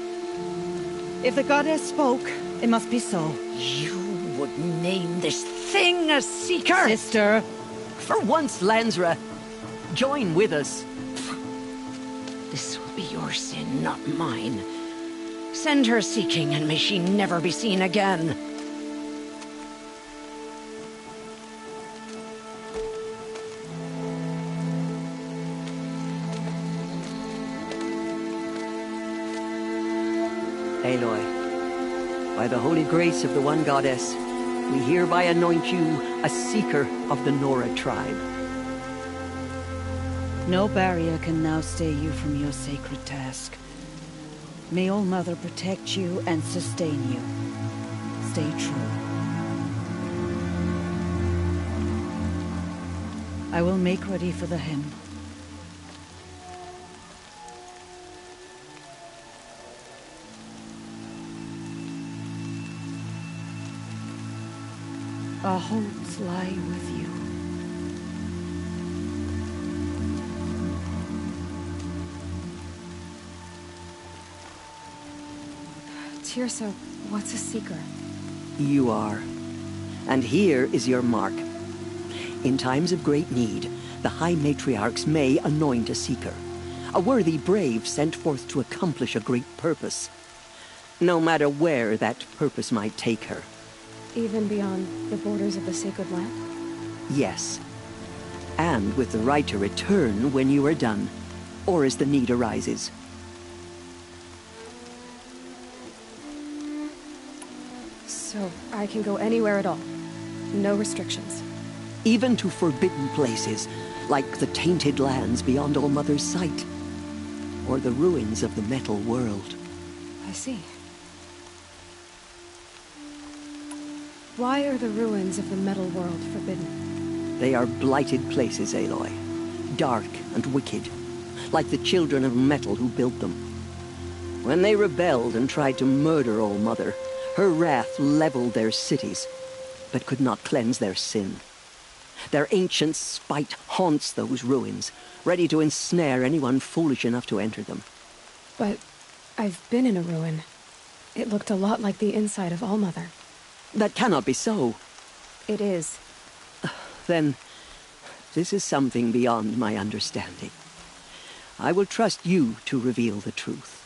If the goddess spoke, it must be so. You would name this thing a seeker?
Sister! For once, Lansra, join with us.
This will be your sin, not mine. Send her seeking, and may she never be seen again.
Aloy, by the holy grace of the one goddess, we hereby anoint you a seeker of the Nora tribe.
No barrier can now stay you from your sacred task. May All-Mother protect you and sustain you. Stay true. I will make ready for the hymn. Our hopes lie with you.
Tirsa, what's a seeker?
You are. And here is your mark. In times of great need, the High Matriarchs may anoint a seeker. A worthy brave sent forth to accomplish a great purpose. No matter where that purpose might take her.
Even beyond the borders of the sacred land?
Yes. And with the right to return when you are done, or as the need arises.
So, I can go anywhere at all? No restrictions?
Even to forbidden places, like the tainted lands beyond All-Mother's sight. Or the ruins of the metal world.
I see. Why are the ruins of the metal world forbidden?
They are blighted places, Aloy. Dark and wicked. Like the children of metal who built them. When they rebelled and tried to murder All-Mother, her wrath leveled their cities, but could not cleanse their sin. Their ancient spite haunts those ruins, ready to ensnare anyone foolish enough to enter them.
But I've been in a ruin. It looked a lot like the inside of All-Mother.
That cannot be so.
It is.
Then, this is something beyond my understanding. I will trust you to reveal the truth.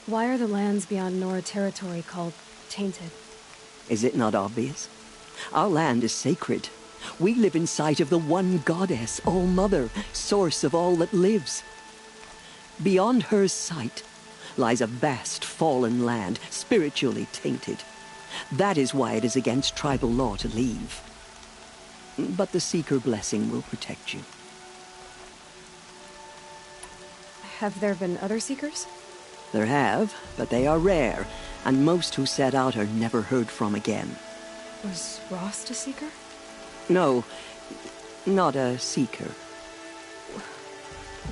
Why are the lands beyond Nora territory called tainted?
Is it not obvious? Our land is sacred. We live in sight of the one goddess, All-Mother, source of all that lives. Beyond her sight lies a vast fallen land, spiritually tainted. That is why it is against tribal law to leave. But the Seeker blessing will protect you.
Have there been other Seekers?
There have, but they are rare, and most who set out are never heard from again.
Was Rost a Seeker?
No, not a Seeker.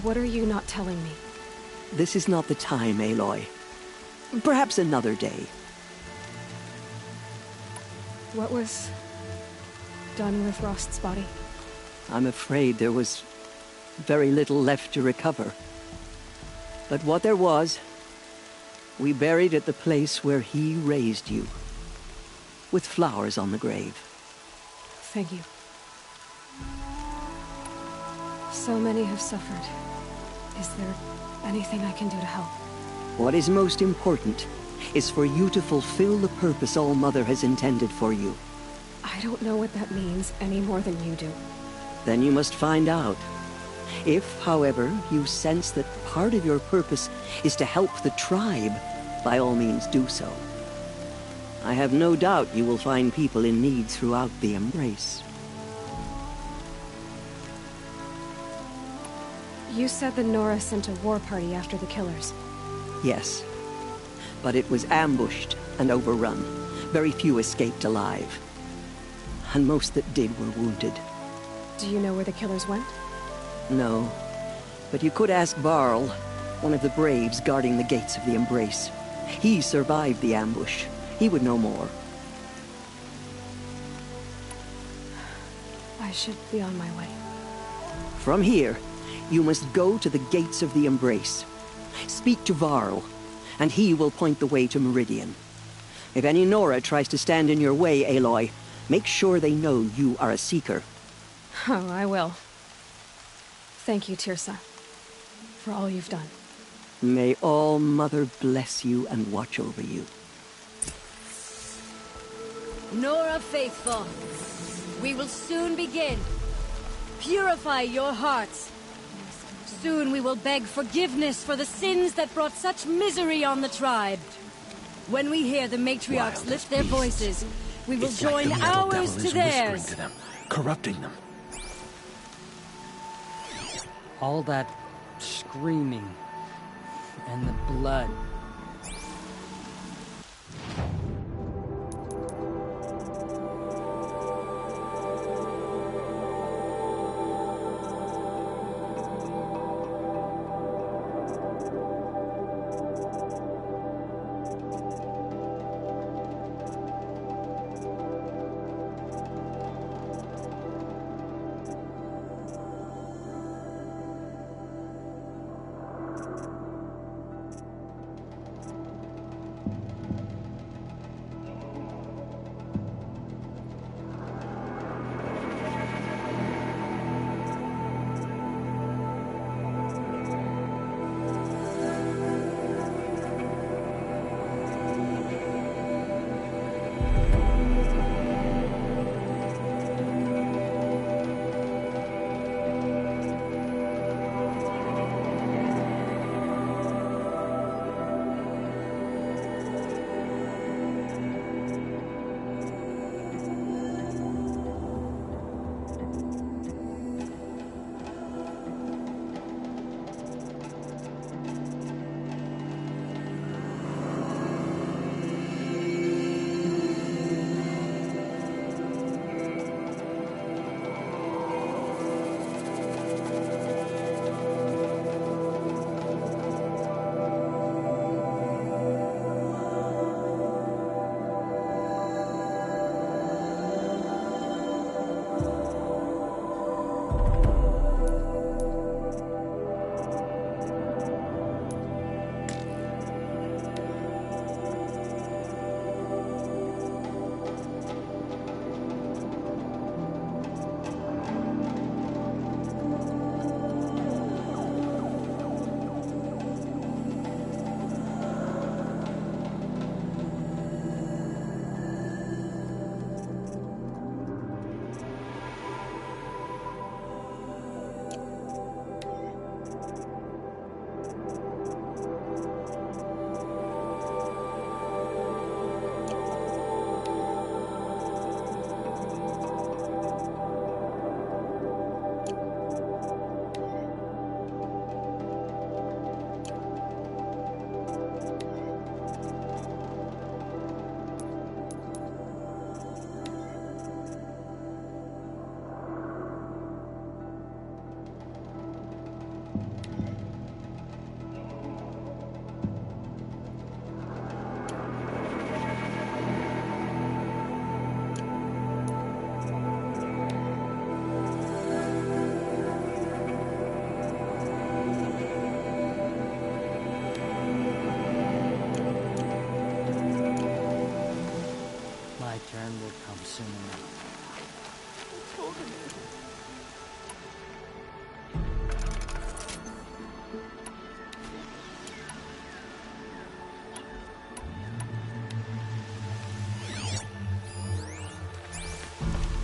What are you not telling me?
This is not the time, Aloy. Perhaps another day.
What was done with Rost's body?
I'm afraid there was very little left to recover. But what there was, we buried at the place where he raised you, with flowers on the grave.
Thank you. So many have suffered. Is there anything I can do to help?
What is most important is for you to fulfill the purpose All-Mother has intended for you.
I don't know what that means any more than you do.
Then you must find out. If, however, you sense that part of your purpose is to help the tribe, by all means do so. I have no doubt you will find people in need throughout the Embrace.
You said the Nora sent a war party after the killers.
Yes. But it was ambushed and overrun. Very few escaped alive. And most that did were wounded.
Do you know where the killers went?
No. But you could ask Varl, one of the braves guarding the gates of the Embrace. He survived the ambush. He would know more.
I should be on my way.
From here, you must go to the gates of the Embrace. Speak to Varl, and he will point the way to Meridian. If any Nora tries to stand in your way, Aloy, make sure they know you are a Seeker.
Oh, I will. Thank you, Tirsa, for all you've done.
May All-Mother bless you and watch over you.
Nora faithful, we will soon begin. Purify your hearts. Soon we will beg forgiveness for the sins that brought such misery on the tribe. When we hear the matriarchs lift their voices, we will join ours to theirs.
To them, corrupting them.
All that screaming and the blood.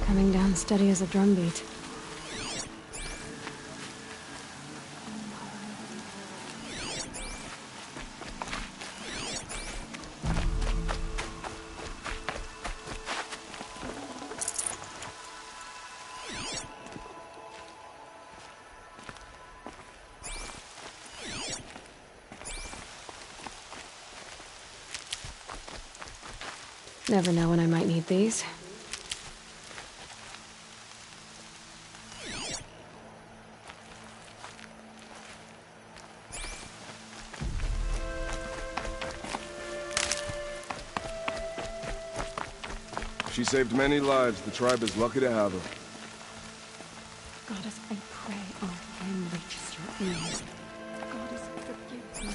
Coming down steady as a drumbeat. Never know when I might need these.
She saved many lives. The tribe is lucky to have her.
Goddess, I pray our hand reaches your ears. Goddess, forgive me.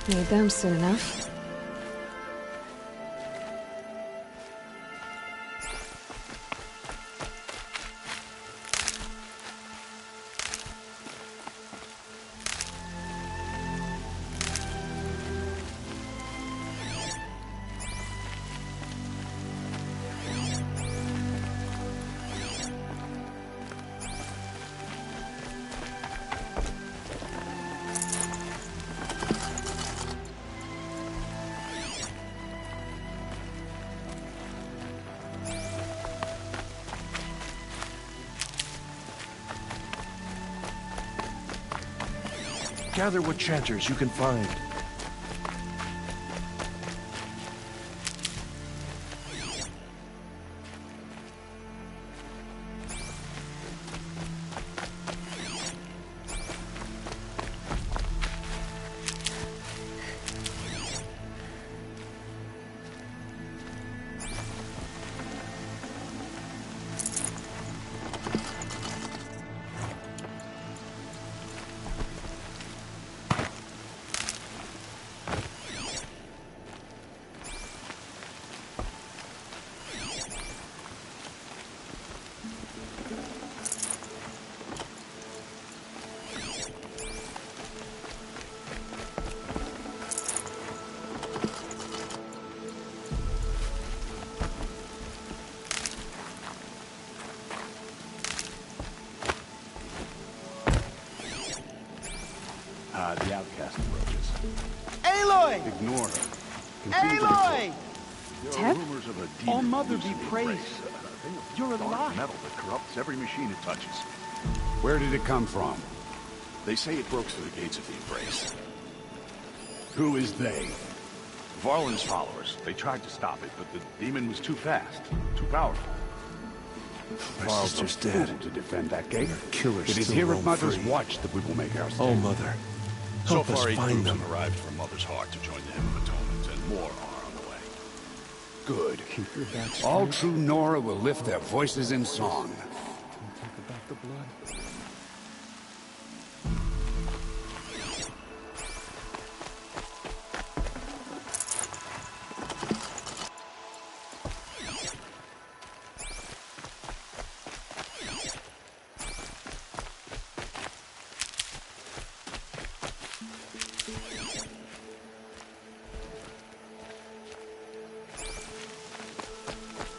Need them soon enough.
Gather what chanters you can find. The outcast approaches.
Aloy!
Ignore her.
Aloy!
There
Tep?
are rumors of a demon.
All Mother
loose
be
in the
praised.
embrace.
You're
Dark
alive.
metal that corrupts every machine it touches.
Where did it come from?
They say it broke through the gates of the embrace.
Who is they?
Varlin's followers. They tried to stop it, but the demon was too fast, too powerful.
My sister's dead. To defend that gate.
Killers
It is
still
here
roam
at Mother's
free.
watch that we will make our stand.
Oh, Mother.
So
Help us
far, 8
find
groups
them.
have arrived from Mother's Heart to join the Hymn of Atonement, and more are on the way.
Good.
Keep your back straight.
All true Nora will lift their voices in song.
Don't think about the blood.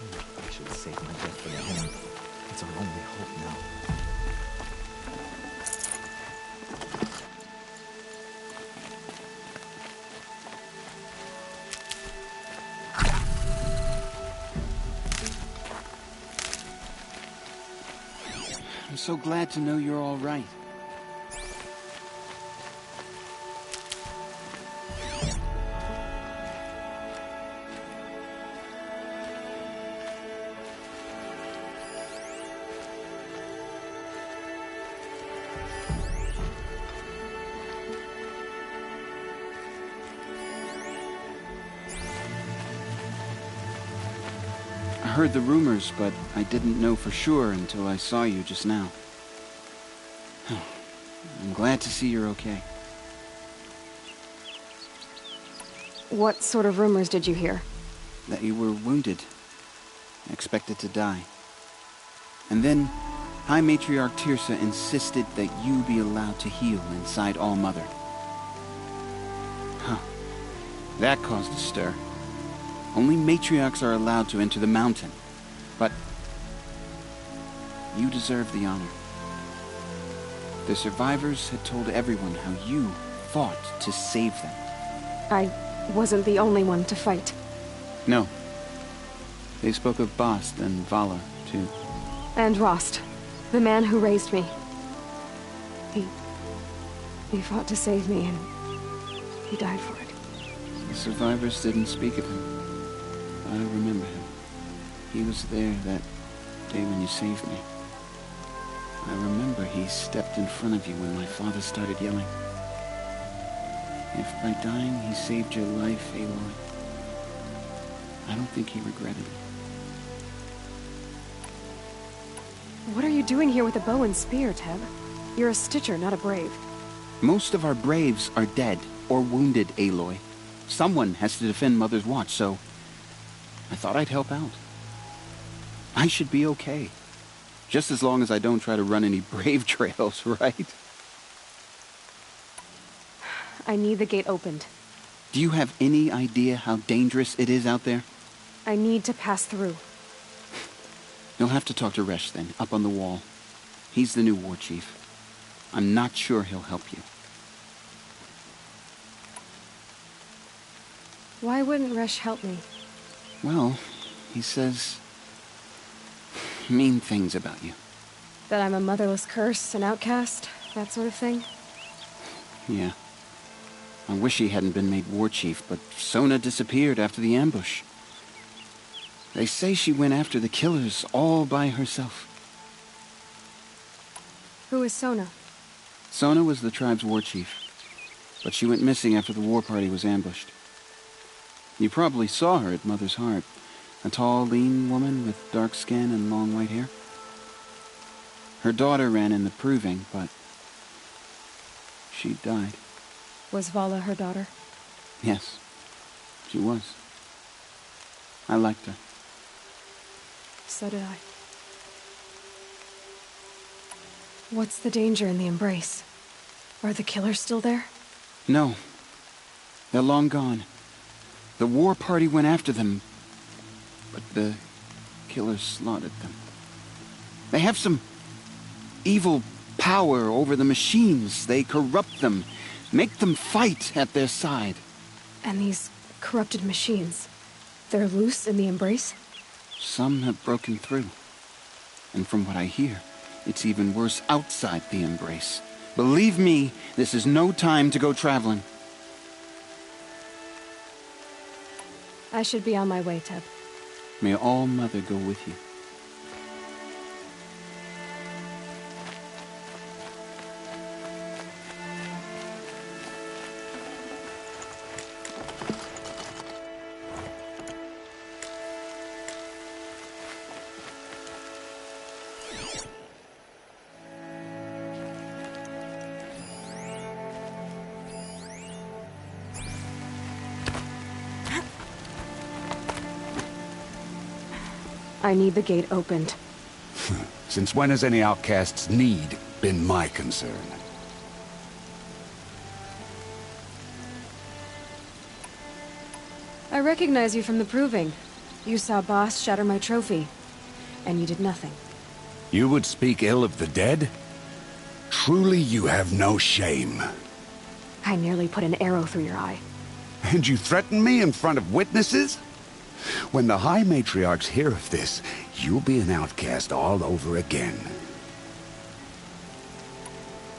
I should save my death for the hymn. It's our only hope now.
I'm so glad to know you're all right.
heard the rumors, but I didn't know for sure until I saw you just now. I'm glad to see you're okay.
What sort of rumors did you hear?
That you were wounded. Expected to die. And then, High Matriarch Tirsa insisted that you be allowed to heal inside All-Mother. Huh. That caused a stir. Only matriarchs are allowed to enter the mountain. But you deserve the honor. The survivors had told everyone how you fought to save them.
I wasn't the only one to fight.
No. They spoke of Bast and Vala, too.
And Rost, the man who raised me. He fought to save me, and he died for it.
The survivors didn't speak of him. I remember him. He was there that day when you saved me. I remember he stepped in front of you when my father started yelling. If by dying he saved your life, Aloy, I don't think he regretted it.
What are you doing here with a bow and spear, Teb? You're a Stitcher, not a Brave.
Most of our Braves are dead or wounded, Aloy. Someone has to defend Mother's Watch, so I thought I'd help out. I should be okay. Just as long as I don't try to run any Brave trails, right?
I need the gate opened.
Do you have any idea how dangerous it is out there?
I need to pass through.
You'll have to talk to Resh then, up on the wall. He's the new war chief. I'm not sure he'll help you.
Why wouldn't Resh help me?
Well, he says mean things about you.
That I'm a motherless curse, an outcast, that sort of thing?
Yeah. I wish he hadn't been made war chief, but Sona disappeared after the ambush. They say she went after the killers all by herself.
Who is Sona?
Sona was the tribe's war chief, but she went missing after the war party was ambushed. You probably saw her at Mother's Heart. A tall, lean woman with dark skin and long white hair. Her daughter ran in the proving, but she died.
Was Vala her daughter?
Yes, she was. I liked her.
So did I. What's the danger in the embrace? Are the killers still there?
No. They're long gone. The war party went after them, but the killers slaughtered them. They have some evil power over the machines. They corrupt them, make them fight at their side.
And these corrupted machines, they're loose in the embrace?
Some have broken through. And from what I hear, it's even worse outside the embrace. Believe me, this is no time to go traveling.
I should be on my way, Teb.
May All-Mother go with you.
I need the gate opened.
Since when has any outcast's need been my concern?
I recognize you from the proving. You saw Boss shatter my trophy, and you did nothing.
You would speak ill of the dead? Truly you have no shame.
I nearly put an arrow through your eye.
And you threaten me in front of witnesses? When the High Matriarchs hear of this, you'll be an outcast all over again.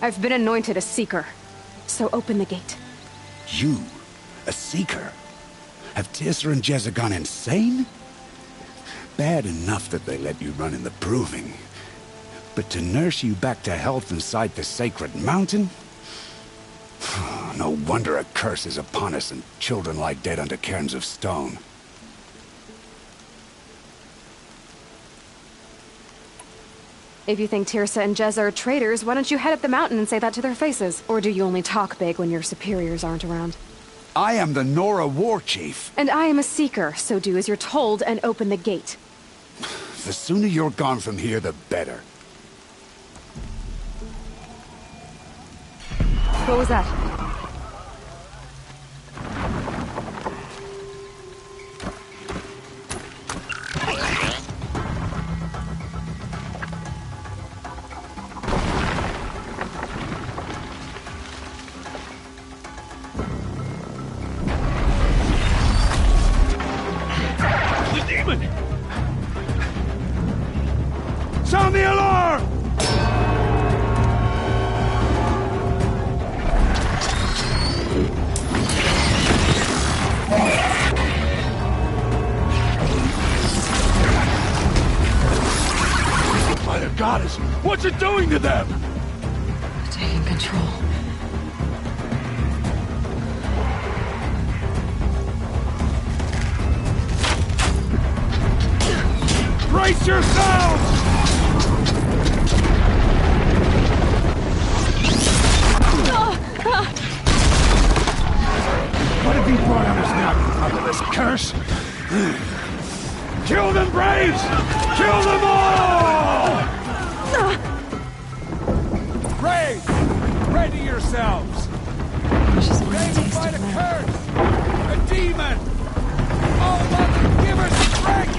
I've been anointed a Seeker, so open the gate.
You? A Seeker? Have Tirsa and Jezza gone insane? Bad enough that they let you run in the proving. But to nurse you back to health inside the sacred mountain? No wonder a curse is upon us and children lie dead under cairns of stone.
If you think Tirsa and Jezza are traitors, why don't you head up the mountain and say that to their faces? Or do you only talk big when your superiors aren't around?
I am the Nora war chief.
And I am a seeker, so do as you're told and open the gate.
The sooner you're gone from here, the better.
What was that?
The demon! Sound the alarm! By the goddess, what's it doing to them?
Taking control.
Brace yourselves! What have you brought on us now, you motherless curse? Kill them, Braves! Kill them all! Braves! Ready yourselves! Ready to fight a curse! A demon! Oh, mother, give us strength!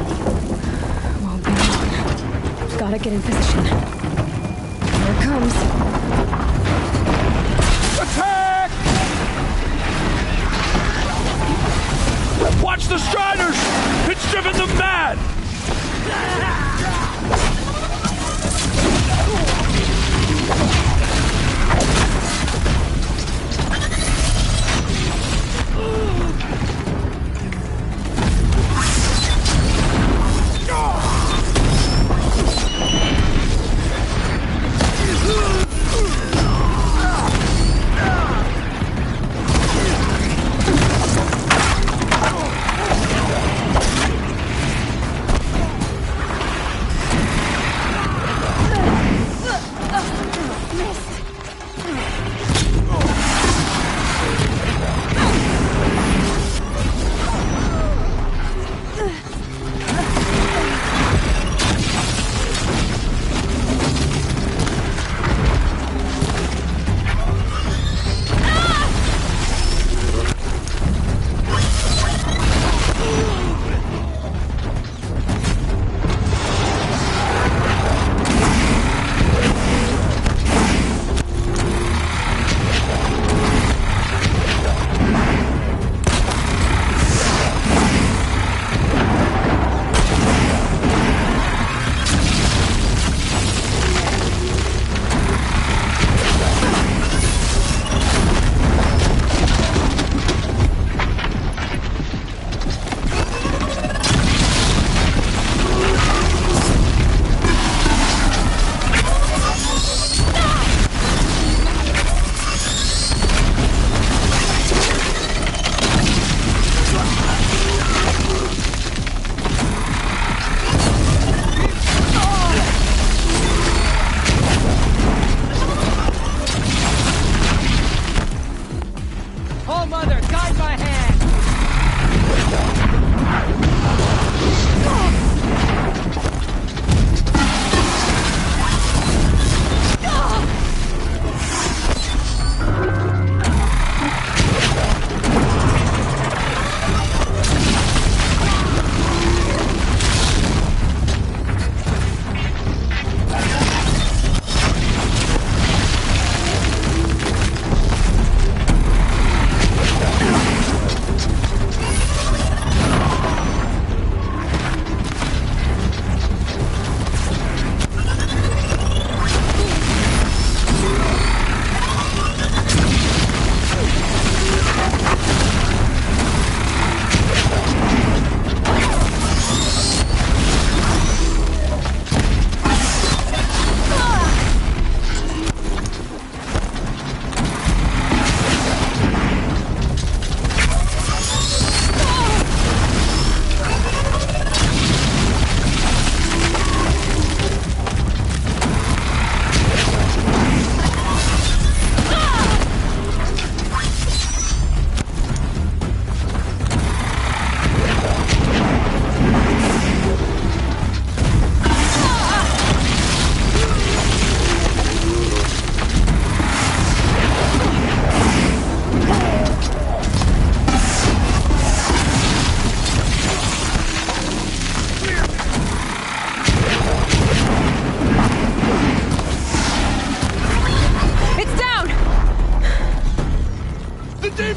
Won't be long. Gotta get in position. Here it comes.
Attack! Watch the Striders! It's driven them mad!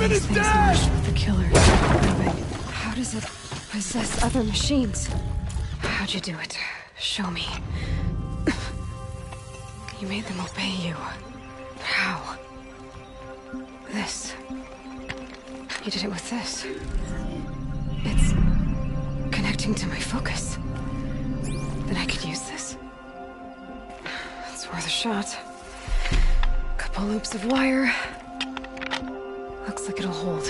Raven is
Things
dead!
merged with the killer. But how does it possess other machines? How'd you do it? Show me. You made them obey you. How? This. You did it with this. It's connecting to my focus. Then I could use this. It's worth a shot. Couple loops of wire. Looks like it'll hold.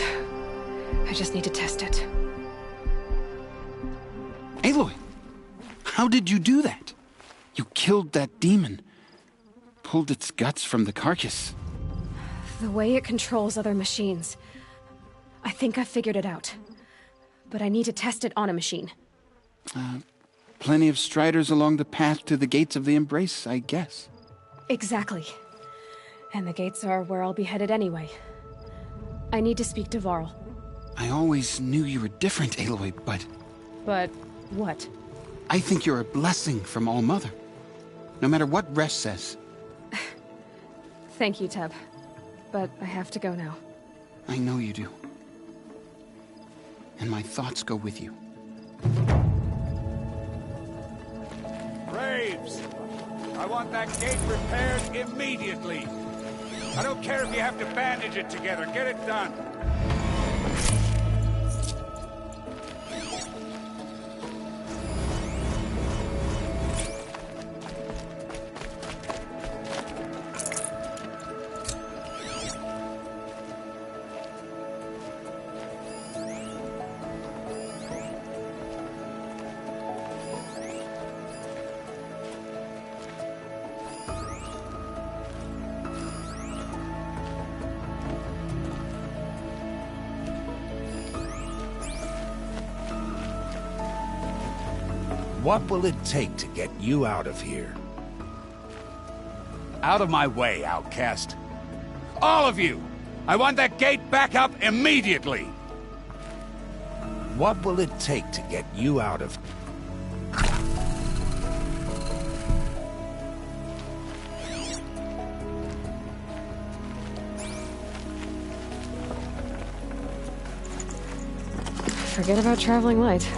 I just need to test it.
Aloy! How did you do that? You killed that demon. Pulled its guts from the carcass.
The way it controls other machines. I think I figured it out. But I need to test it on a machine.
Plenty of striders along the path to the gates of the Embrace, I guess.
Exactly. And the gates are where I'll be headed anyway. I need to speak to Varl.
I always knew you were different, Aloy, but...
But what?
I think you're a blessing from All-Mother. No matter what Resh says.
Thank you, Teb. But I have to go now.
I know you do. And my thoughts go with you.
Graves! I want that gate repaired immediately. I don't care if you have to bandage it together. Get it done.
What will it take to get you out of here?
Out of my way, outcast. All of you! I want that gate back up immediately!
What will it take to get you out of...
Forget about traveling light.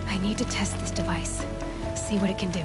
I need to test this device. See what it can do.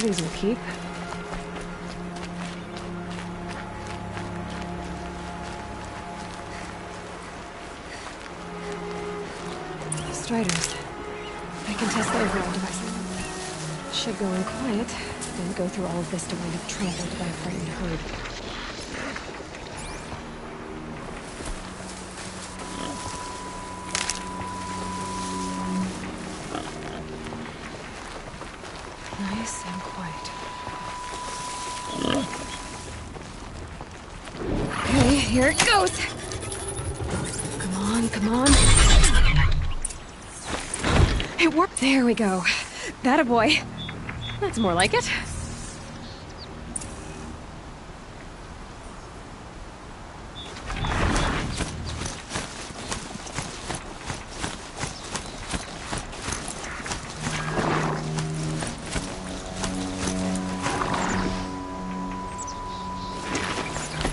These will keep. Striders. I can test the override devices. Should go in quiet, then go through all of this to wind up trampled by a frightened herd. Nice and quiet. Okay, here it goes! Come on, come on. It worked. There we go. That a boy. That's more like it.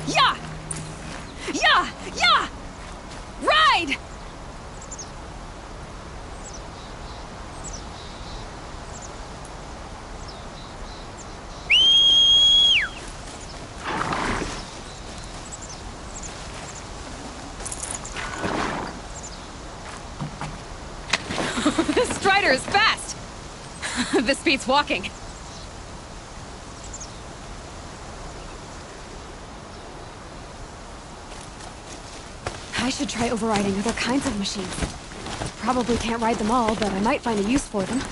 Yeah! Yeah! Yeah! Ride!
This strider is fast! This beats walking.
I should try overriding other kinds of machines. Probably can't ride them all, but I might find a use for them.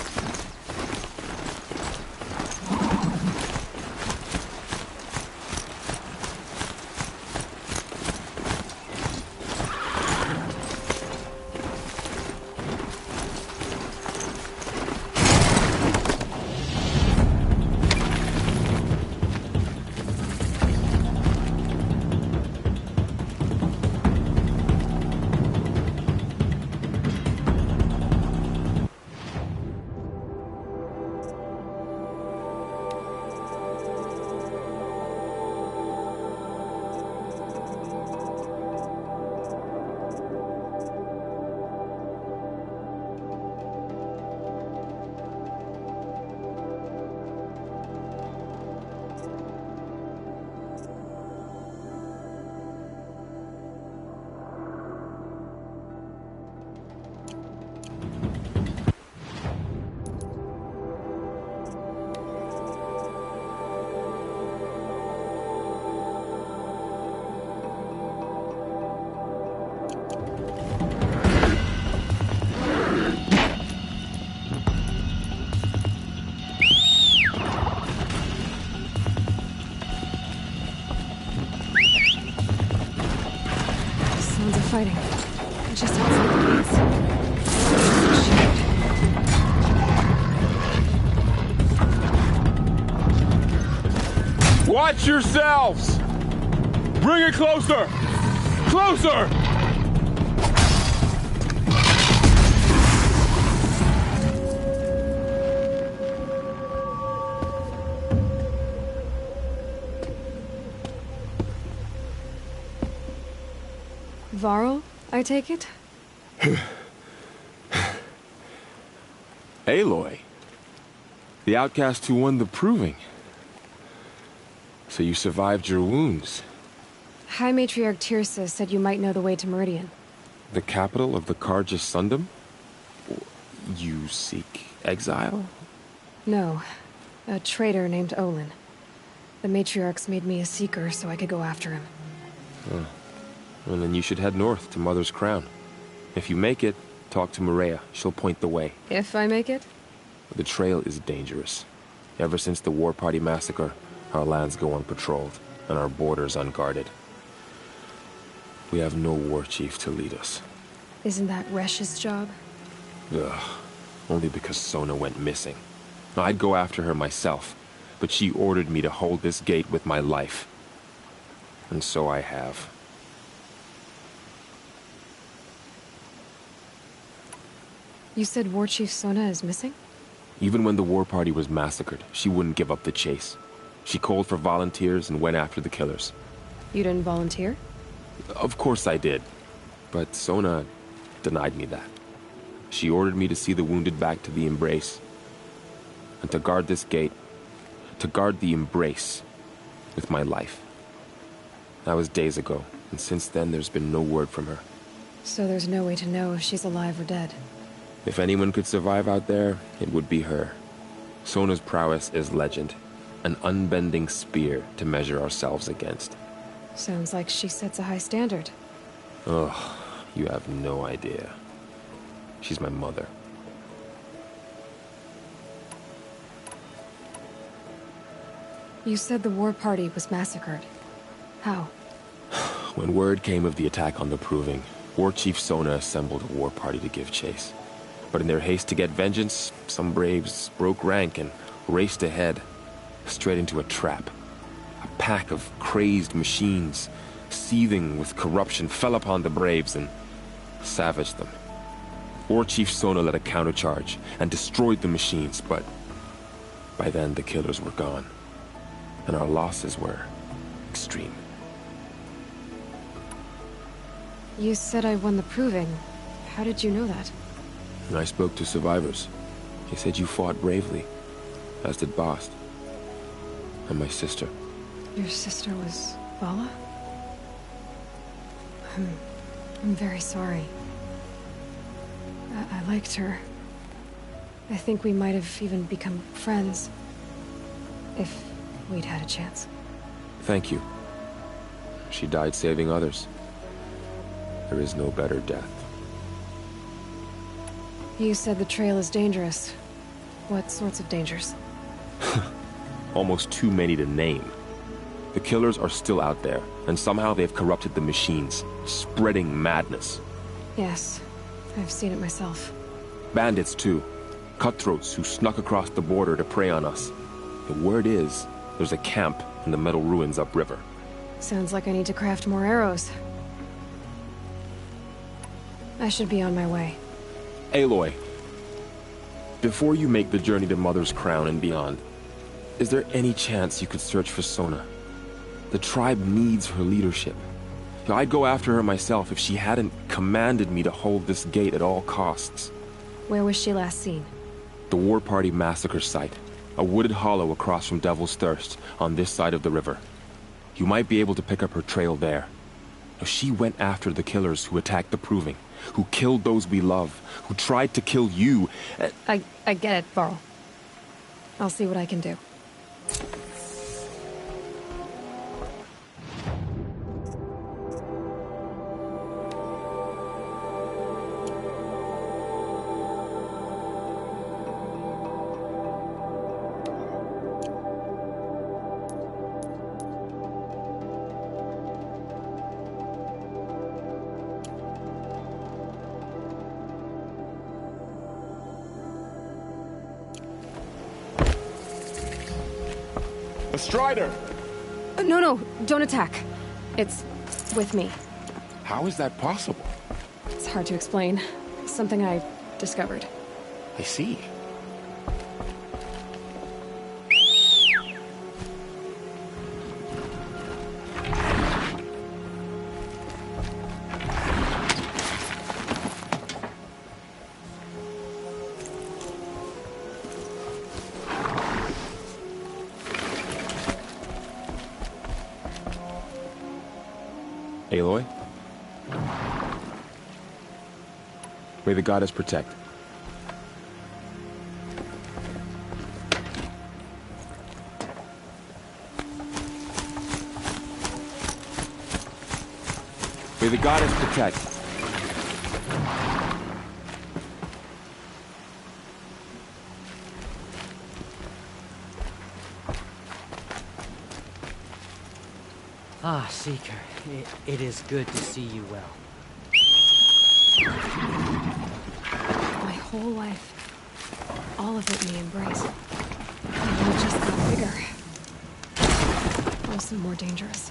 Fighting. Just outside the gates.
Watch yourselves! Bring it closer! Closer!
Varl, I take it?
Aloy. The outcast who won the proving. So you survived your wounds.
High Matriarch Tirsa said you might know the way to Meridian.
The capital of the Carja Sundom? You seek exile?
No. A traitor named Olin. The Matriarchs made me a seeker so I could go after him.
Huh. Well, then you should head north to Mother's Crown. If you make it, talk to Maria. She'll point the way.
If I make it?
The trail is dangerous. Ever since the War Party massacre, our lands go unpatrolled, and our borders unguarded. We have no war chief to lead us.
Isn't that Resh's job?
Ugh. Only because Sona went missing. I'd go after her myself, but she ordered me to hold this gate with my life. And so I have.
You said War Chief Sona is missing?
Even when the War Party was massacred, she wouldn't give up the chase. She called for volunteers and went after the killers.
You didn't volunteer?
Of course I did. But Sona denied me that. She ordered me to see the wounded back to the Embrace. And to guard this gate To guard the embrace with my life. That was days ago, and since then there's been no word from her.
So there's no way to know if she's alive or dead.
If anyone could survive out there, it would be her. Sona's prowess is legend. An unbending spear to measure ourselves against.
Sounds like she sets a high standard.
Ugh, you have no idea. She's my mother.
You said the war party was massacred. How?
When word came of the attack on the Proving, War Chief Sona assembled a war party to give chase. But in their haste to get vengeance, some braves broke rank and raced ahead, straight into a trap. A pack of crazed machines, seething with corruption, fell upon the braves and savaged them. War Chief Sona led a countercharge and destroyed the machines, but by then the killers were gone, and our losses were extreme.
You said I won the Proving. How did you know that?
I spoke to survivors. They said you fought bravely, as did Bast. And my sister.
Your sister was Vala? I'm very sorry. I liked her. I think we might have even become friends. If we'd had a chance.
Thank you. She died saving others. There is no better death.
You said the trail is dangerous. What sorts of dangers?
Almost too many to name. The killers are still out there, and somehow they've corrupted the machines, spreading madness.
Yes, I've seen it myself.
Bandits, too. Cutthroats who snuck across the border to prey on us. The word is, there's a camp in the metal ruins upriver.
Sounds like I need to craft more arrows. I should be on my way.
Aloy, before you make the journey to Mother's Crown and beyond, is there any chance you could search for Sona? The tribe needs her leadership. I'd go after her myself if she hadn't commanded me to hold this gate at all costs.
Where was she last seen?
The War Party massacre site. A wooded hollow across from Devil's Thirst, on this side of the river. You might be able to pick up her trail there. She went after the killers who attacked the Proving, who killed those we love, who tried to kill you.
I get it, Varl. I'll see what I can do.
A Strider!
No, don't attack. It's with me.
How is that possible?
It's hard to explain. Something I discovered.
I see. Aloy? May the goddess protect. May the goddess protect.
Ah, Seeker. It is good to see you well.
My whole life. All of it in the embrace. And it just got bigger. Also more dangerous.